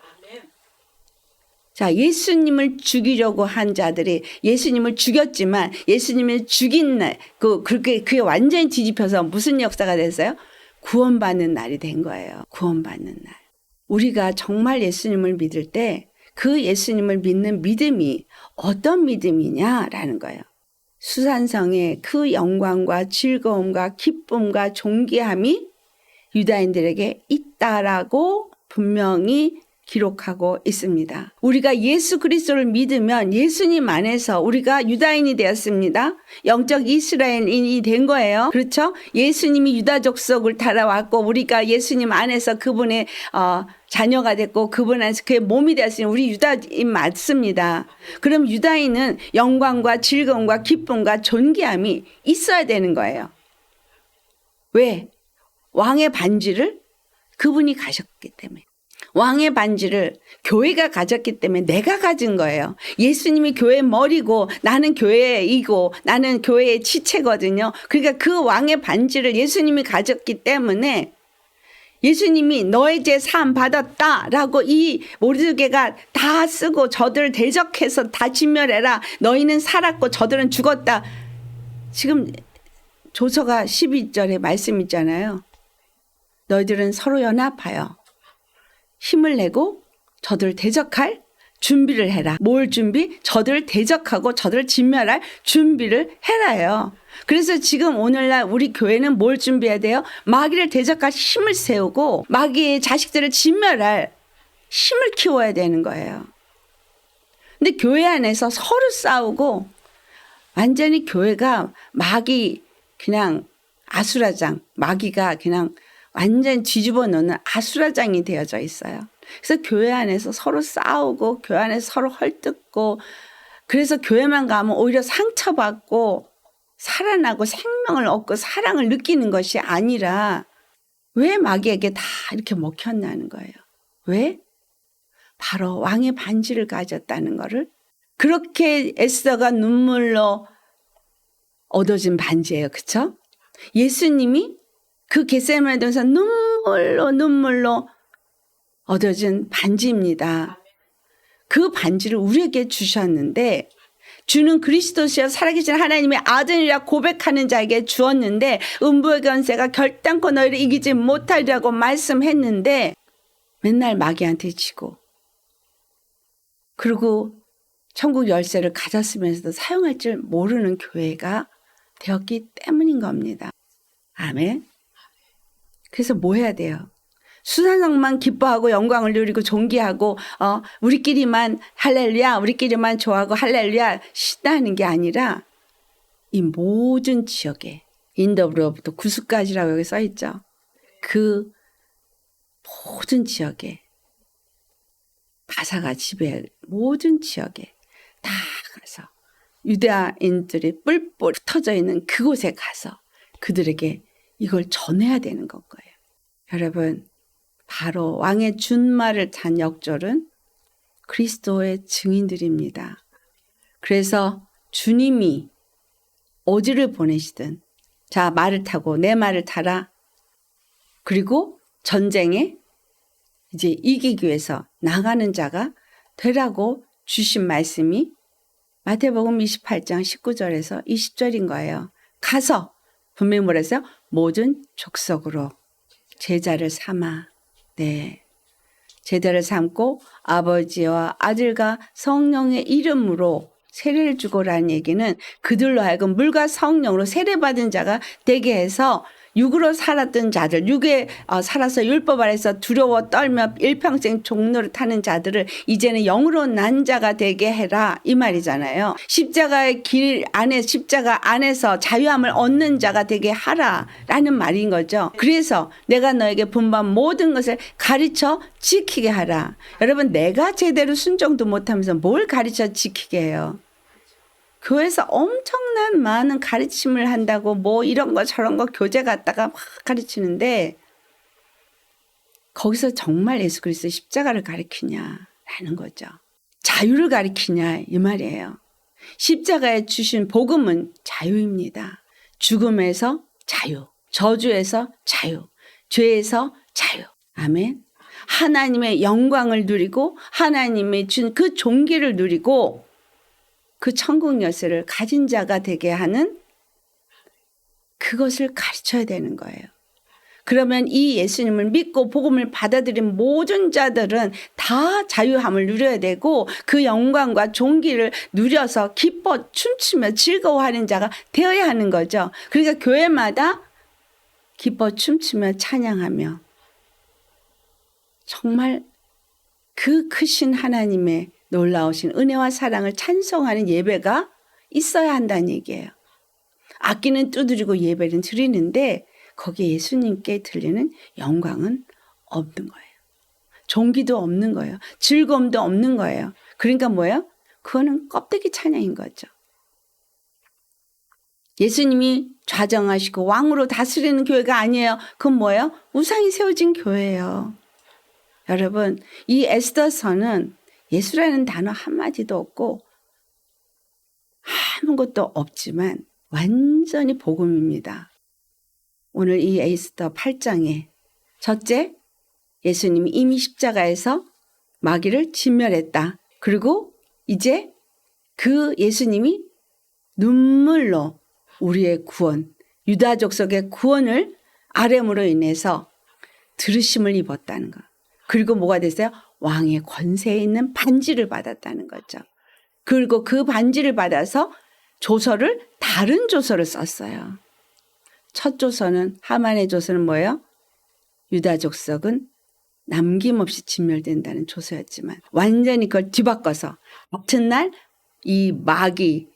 Speaker 1: 예수님을 죽이려고 한 자들이 예수님을 죽였지만 예수님을 죽인 날 그게 완전히 뒤집혀서 무슨 역사가 됐어요? 구원받는 날이 된 거예요. 구원받는 날. 우리가 정말 예수님을 믿을 때 그 예수님을 믿는 믿음이 어떤 믿음이냐라는 거예요. 수산성의 그 영광과 즐거움과 기쁨과 존귀함이 유다인들에게 있다라고 분명히 기록하고 있습니다. 우리가 예수 그리스도를 믿으면 예수님 안에서 우리가 유다인이 되었습니다. 영적 이스라엘인이 된 거예요. 그렇죠? 예수님이 유다 족속을 따라왔고 우리가 예수님 안에서 그분의 자녀가 됐고 그분 안에서 그의 몸이 되었으니 우리 유다인 맞습니다. 그럼 유다인은 영광과 즐거움과 기쁨과 존귀함이 있어야 되는 거예요. 왜? 왕의 반지를 그분이 가셨기 때문에. 왕의 반지를 교회가 가졌기 때문에 내가 가진 거예요. 예수님이 교회의 머리고 나는 교회이고 나는 교회의 지체거든요. 그러니까 그 왕의 반지를 예수님이 가졌기 때문에 예수님이 너의 죄 사함 받았다라고 이 모르드게가 다 쓰고 저들을 대적해서 다 진멸해라. 너희는 살았고 저들은 죽었다. 지금 조서가 12절에 말씀 있잖아요. 너희들은 서로 연합하여 힘을 내고 저들을 대적할 준비를 해라. 뭘 준비? 저들을 대적하고 저들을 진멸할 준비를 해라요. 그래서 지금 오늘날 우리 교회는 뭘 준비해야 돼요? 마귀를 대적할 힘을 세우고 마귀의 자식들을 진멸할 힘을 키워야 되는 거예요. 근데 교회 안에서 서로 싸우고 완전히 교회가 마귀 그냥 아수라장, 마귀가 그냥 완전히 뒤집어 놓는 아수라장이 되어져 있어요. 그래서 교회 안에서 서로 싸우고 교회 안에서 서로 헐뜯고 그래서 교회만 가면 오히려 상처받고 살아나고 생명을 얻고 사랑을 느끼는 것이 아니라 왜 마귀에게 다 이렇게 먹혔냐는 거예요. 왜? 바로 왕의 반지를 가졌다는 거를 그렇게 에스더가 눈물로 얻어진 반지예요. 그쵸? 예수님이 그 겟세마네 동에서 눈물로 얻어진 반지입니다. 그 반지를 우리에게 주셨는데 주는 그리스도시여 살아계신 하나님의 아들이라 고백하는 자에게 주었는데 음부의 권세가 결단코 너희를 이기지 못하리라고 말씀했는데 맨날 마귀한테 지고 그리고 천국 열쇠를 가졌으면서도 사용할 줄 모르는 교회가 되었기 때문인 겁니다. 아멘. 그래서 뭐 해야 돼요? 수산성만 기뻐하고 영광을 누리고 존귀하고 우리끼리만 할렐루야 우리끼리만 좋아하고 할렐루야 신나는 게 아니라 이 모든 지역에 인더브로부터 구수까지라고 여기 써 있죠. 그 모든 지역에 바사가 지배할 모든 지역에 다 가서 유대인들이 뿔뿔 흩어져 있는 그곳에 가서 그들에게 이걸 전해야 되는 건 거예요. 여러분 바로 왕의 준말을 탄 역졸은 그리스도의 증인들입니다. 그래서 주님이 어디를 보내시든 자 말을 타고 내 말을 타라. 그리고 전쟁에 이제 이기기 위해서 나가는 자가 되라고 주신 말씀이 마태복음 28장 19절에서 20절인 거예요. 가서 분명히 뭐라 했어요? 모든 족속으로 제자를 삼아. 네. 제자를 삼고 아버지와 아들과 성령의 이름으로 세례를 주고라는 얘기는 그들로 하여금 물과 성령으로 세례받은 자가 되게 해서 육으로 살았던 자들, 육에 살아서 율법 아래서 두려워 떨며 일평생 종로를 타는 자들을 이제는 영으로 난 자가 되게 해라 이 말이잖아요. 십자가의 길 안에 십자가 안에서 자유함을 얻는 자가 되게 하라라는 말인 거죠. 그래서 내가 너에게 분반 모든 것을 가르쳐 지키게 하라. 여러분 내가 제대로 순종도 못하면서 뭘 가르쳐 지키게 해요? 교회에서 엄청난 많은 가르침을 한다고 뭐 이런 거 저런 거 교재 갖다가 막 가르치는데 거기서 정말 예수 그리스도 십자가를 가르치냐라는 거죠. 자유를 가르치냐 이 말이에요. 십자가에 주신 복음은 자유입니다. 죽음에서 자유, 저주에서 자유, 죄에서 자유. 아멘. 하나님의 영광을 누리고 하나님의 준 그 존귀를 누리고 그 천국 열쇠를 가진 자가 되게 하는 그것을 가르쳐야 되는 거예요. 그러면 이 예수님을 믿고 복음을 받아들인 모든 자들은 다 자유함을 누려야 되고 그 영광과 존귀를 누려서 기뻐 춤추며 즐거워하는 자가 되어야 하는 거죠. 그러니까 교회마다 기뻐 춤추며 찬양하며 정말 그 크신 하나님의 놀라우신 은혜와 사랑을 찬송하는 예배가 있어야 한다는 얘기예요. 악기는 두드리고 예배는 드리는데 거기에 예수님께 들리는 영광은 없는 거예요. 존귀도 없는 거예요. 즐거움도 없는 거예요. 그러니까 뭐예요? 그거는 껍데기 찬양인 거죠. 예수님이 좌정하시고 왕으로 다스리는 교회가 아니에요. 그건 뭐예요? 우상이 세워진 교회예요. 여러분 이 에스더서는 예수라는 단어 한마디도 없고 아무것도 없지만 완전히 복음입니다. 오늘 이 에스더 8장에 첫째, 예수님이 이미 십자가에서 마귀를 진멸했다. 그리고 이제 그 예수님이 눈물로 우리의 구원, 유다 족속의 구원을 아뢰므로 인해서 들으심을 입었다는 것. 그리고 뭐가 됐어요? 왕의 권세에 있는 반지를 받았다는 거죠. 그리고 그 반지를 받아서 조서를 다른 조서를 썼어요. 첫 조서는 하만의 조서는 뭐예요? 유다 족속은 남김없이 진멸된다는 조서였지만 완전히 그걸 뒤바꿔서 같은 날 이 마귀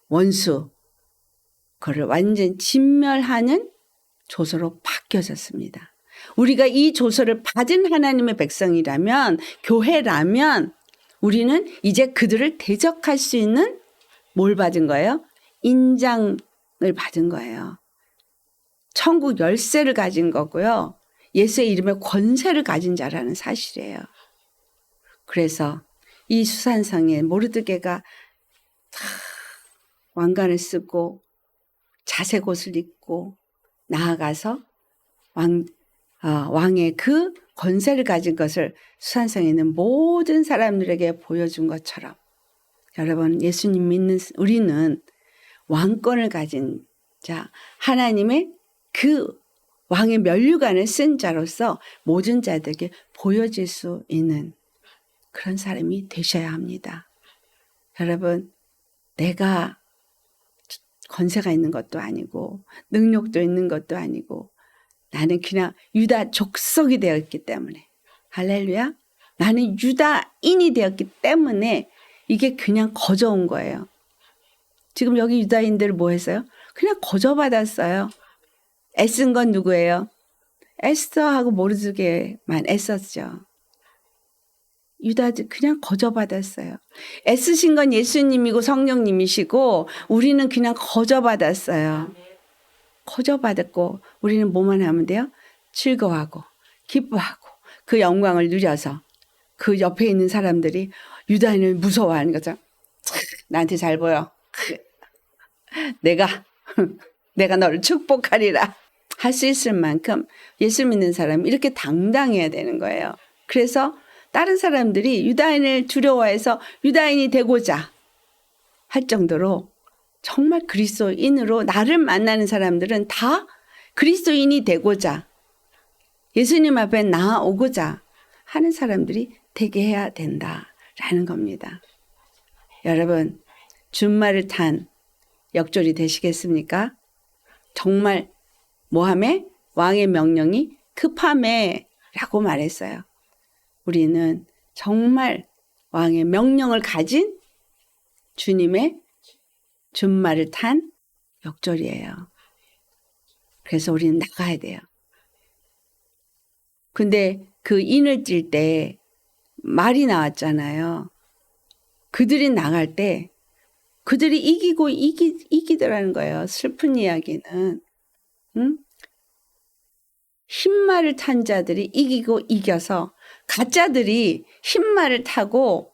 Speaker 1: 원수 그를 완전히 진멸하는 조서로 바뀌어졌습니다. 우리가 이 조서를 받은 하나님의 백성이라면 교회라면 우리는 이제 그들을 대적할 수 있는 뭘 받은 거예요? 인장을 받은 거예요. 천국 열쇠를 가진 거고요. 예수의 이름에 권세를 가진 자라는 사실이에요. 그래서 이 수산성에 모르드게가 왕관을 쓰고 자색 옷을 입고 나아가서 왕의 그 권세를 가진 것을 수산성에 있는 모든 사람들에게 보여준 것처럼 여러분, 예수님 믿는 우리는 왕권을 가진 자, 하나님의 그 왕의 면류관을 쓴 자로서 모든 자들에게 보여질 수 있는 그런 사람이 되셔야 합니다. 여러분, 내가 권세가 있는 것도 아니고 능력도 있는 것도 아니고 나는 그냥 유다 족속이 되었기 때문에, 할렐루야, 나는 유다인이 되었기 때문에 이게 그냥 거저온 거예요. 지금 여기 유다인들 뭐 했어요? 그냥 거저받았어요. 애쓴 건 누구예요? 에스더하고 모르드게만 애썼죠. 유다들 그냥 거저받았어요. 애쓰신 건 예수님이고 성령님이시고 우리는 그냥 거저받았어요. 거저받았고 우리는 뭐만 하면 돼요? 즐거워하고 기뻐하고 그 영광을 누려서 그 옆에 있는 사람들이 유다인을 무서워하는 거죠. 나한테 잘 보여. 내가 너를 축복하리라. 할 수 있을 만큼 예수 믿는 사람이 이렇게 당당해야 되는 거예요. 그래서 다른 사람들이 유다인을 두려워해서 유다인이 되고자 할 정도로 정말 그리스도인으로 나를 만나는 사람들은 다 그리스도인이 되고자 예수님 앞에 나아오고자 하는 사람들이 되게 해야 된다라는 겁니다. 여러분, 준말을 탄 역졸이 되시겠습니까? 정말 뭐하매? 왕의 명령이 급하매 라고 말했어요. 우리는 정말 왕의 명령을 가진 주님의 준말을 탄 역졸이에요. 그래서 우리는 나가야 돼요. 근데 그 인을 찔 때 말이 나왔잖아요. 그들이 나갈 때 그들이 이기고 이기더라는 거예요. 슬픈 이야기는. 흰말을 탄 자들이 이기고 이겨서 가짜들이 흰말을 타고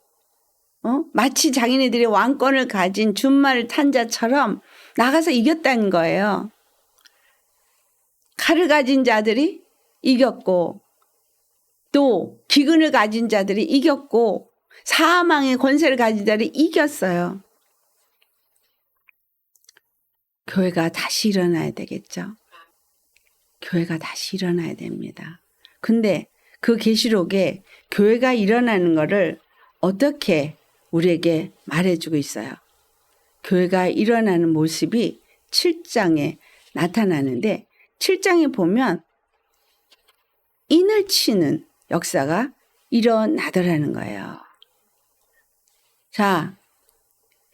Speaker 1: 마치 자기네들이 왕권을 가진 준말을 탄 자처럼 나가서 이겼다는 거예요. 칼을 가진 자들이 이겼고 또 기근을 가진 자들이 이겼고 사망의 권세를 가진 자들이 이겼어요. 교회가 다시 일어나야 되겠죠. 교회가 다시 일어나야 됩니다. 근데 그 계시록에 교회가 일어나는 것을 어떻게 우리에게 말해주고 있어요. 교회가 일어나는 모습이 7장에 나타나는데 7장에 보면 인을 치는 역사가 일어나더라는 거예요. 자,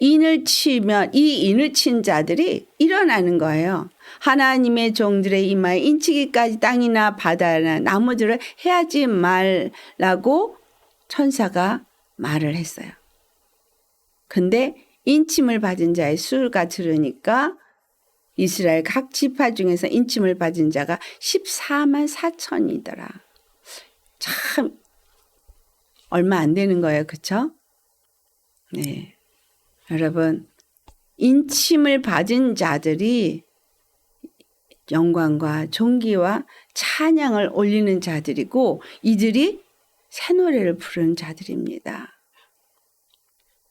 Speaker 1: 인을 치면 이 인을 친 자들이 일어나는 거예요. 하나님의 종들의 이마에 인치기까지 땅이나 바다나 나무들을 해하지 말라고 천사가 말을 했어요. 근데 인침을 받은 자의 수가 들으니까 이스라엘 각 지파 중에서 인침을 받은 자가 14만 4천이더라. 참 얼마 안 되는 거예요. 그렇죠? 네. 여러분, 인침을 받은 자들이 영광과 존귀와 찬양을 올리는 자들이고 이들이 새 노래를 부르는 자들입니다.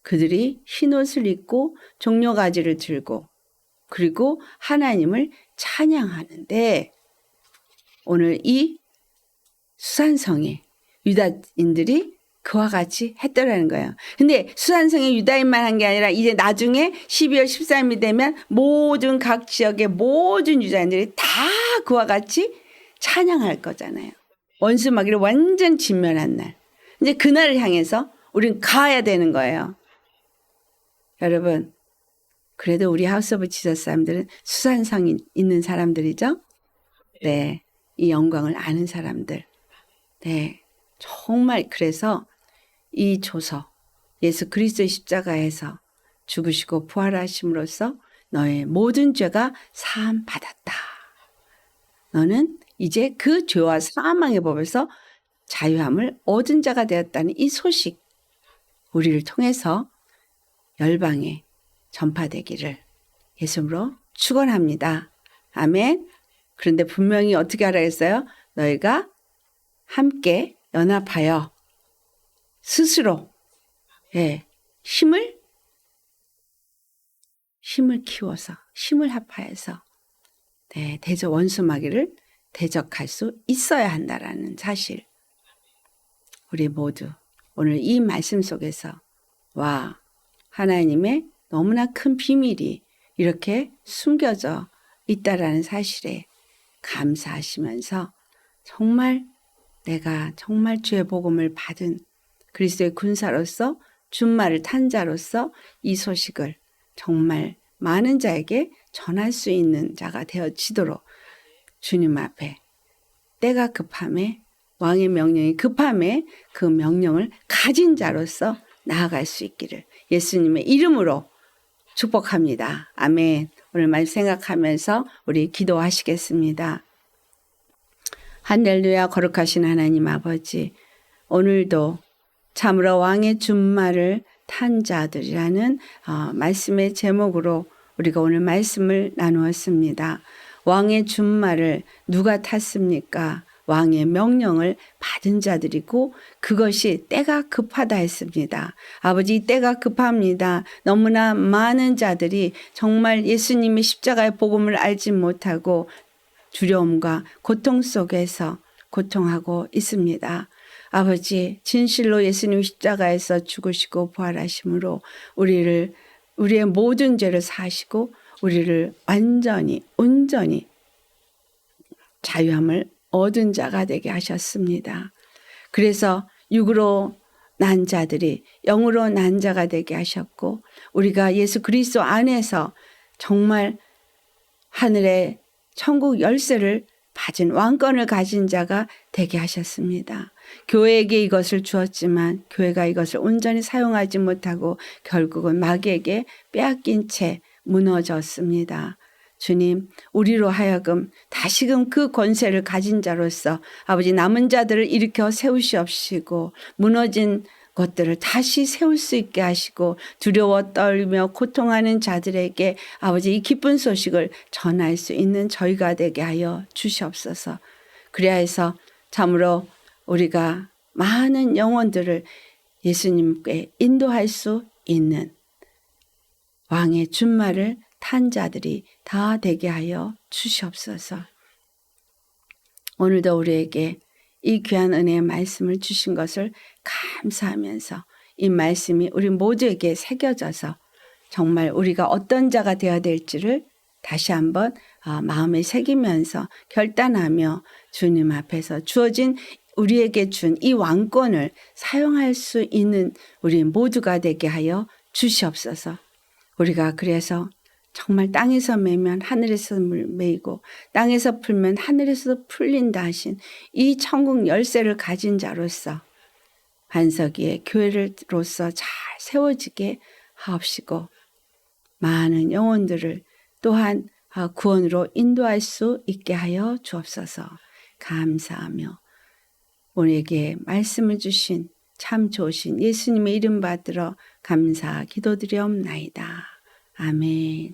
Speaker 1: 그들이 흰옷을 입고 종려가지를 들고 그리고 하나님을 찬양하는데 오늘 이 수산성에 유다인들이 그와 같이 했더라는 거예요. 근데 수산성에 유다인만 한 게 아니라 이제 나중에 12월 13일이 되면 모든 각 지역의 모든 유다인들이 다 그와 같이 찬양할 거잖아요. 원수 마귀를 완전 진멸한 날. 이제 그날을 향해서 우린 가야 되는 거예요. 여러분, 그래도 우리 하우스 오브 지저스 사람들은 수산성이 있는 사람들이죠. 네, 이 영광을 아는 사람들. 네, 정말 그래서 이 조서 예수 그리스도의 십자가에서 죽으시고 부활하심으로써 너의 모든 죄가 사함 받았다. 너는 이제 그 죄와 사망의 법에서 자유함을 얻은 자가 되었다는 이 소식 우리를 통해서 열방에 전파되기를 예수님으로 축원합니다. 아멘. 그런데 분명히 어떻게 하라 했어요? 너희가 함께 연합하여 스스로 힘을 키워서 힘을 합하여서 원수 마귀를 대적할 수 있어야 한다라는 사실. 우리 모두 오늘 이 말씀 속에서 하나님의 너무나 큰 비밀이 이렇게 숨겨져 있다라는 사실에 감사하시면서 정말 내가 정말 주의 복음을 받은 그리스도의 군사로서 준말을 탄 자로서 이 소식을 정말 많은 자에게 전할 수 있는 자가 되어지도록 주님 앞에 때가 급함에 왕의 명령이 급함에 그 명령을 가진 자로서 나아갈 수 있기를 예수님의 이름으로 축복합니다. 아멘. 오늘 말씀 생각하면서 우리 기도하시겠습니다. 할렐루야. 거룩하신 하나님 아버지, 오늘도 참으로 왕의 준말을 탄 자들이라는 말씀의 제목으로 우리가 오늘 말씀을 나누었습니다. 왕의 준말을 누가 탔습니까? 왕의 명령을 받은 자들이고 그것이 때가 급하다 했습니다. 아버지, 때가 급합니다. 너무나 많은 자들이 정말 예수님의 십자가의 복음을 알지 못하고 두려움과 고통 속에서 고통하고 있습니다. 아버지, 진실로 예수님 십자가에서 죽으시고 부활하심으로 우리의 모든 죄를 사하시고 우리를 온전히 자유함을 얻은 자가 되게 하셨습니다. 그래서 육으로 난 자들이 영으로 난 자가 되게 하셨고 우리가 예수 그리스도 안에서 정말 하늘의 천국 열쇠를 받은 왕권을 가진 자가 되게 하셨습니다. 교회에게 이것을 주었지만 교회가 이것을 온전히 사용하지 못하고 결국은 마귀에게 빼앗긴 채 무너졌습니다. 주님, 우리로 하여금 다시금 그 권세를 가진 자로서 아버지 남은 자들을 일으켜 세우시옵시고 무너진 것들을 다시 세울 수 있게 하시고 두려워 떨며 고통하는 자들에게 아버지 이 기쁜 소식을 전할 수 있는 저희가 되게 하여 주시옵소서. 그래야 해서 참으로 우리가 많은 영혼들을 예수님께 인도할 수 있는 왕의 준말을 탄 자들이 다 되게 하여 주시옵소서. 오늘도 우리에게 이 귀한 은혜의 말씀을 주신 것을 감사하면서 이 말씀이 우리 모두에게 새겨져서 정말 우리가 어떤 자가 되어야 될지를 다시 한번 마음에 새기면서 결단하며 주님 앞에서 주어진 우리에게 준 이 왕권을 사용할 수 있는 우리 모두가 되게 하여 주시옵소서. 우리가 그래서 정말 땅에서 매면 하늘에서 매이고 땅에서 풀면 하늘에서 풀린다 하신 이 천국 열쇠를 가진 자로서 반석 위에 교회로서 잘 세워지게 하옵시고 많은 영혼들을 또한 구원으로 인도할 수 있게 하여 주옵소서. 감사하며 우리에게 말씀을 주신 참 좋으신 예수님의 이름 받들어 감사 기도드리옵나이다. 아멘.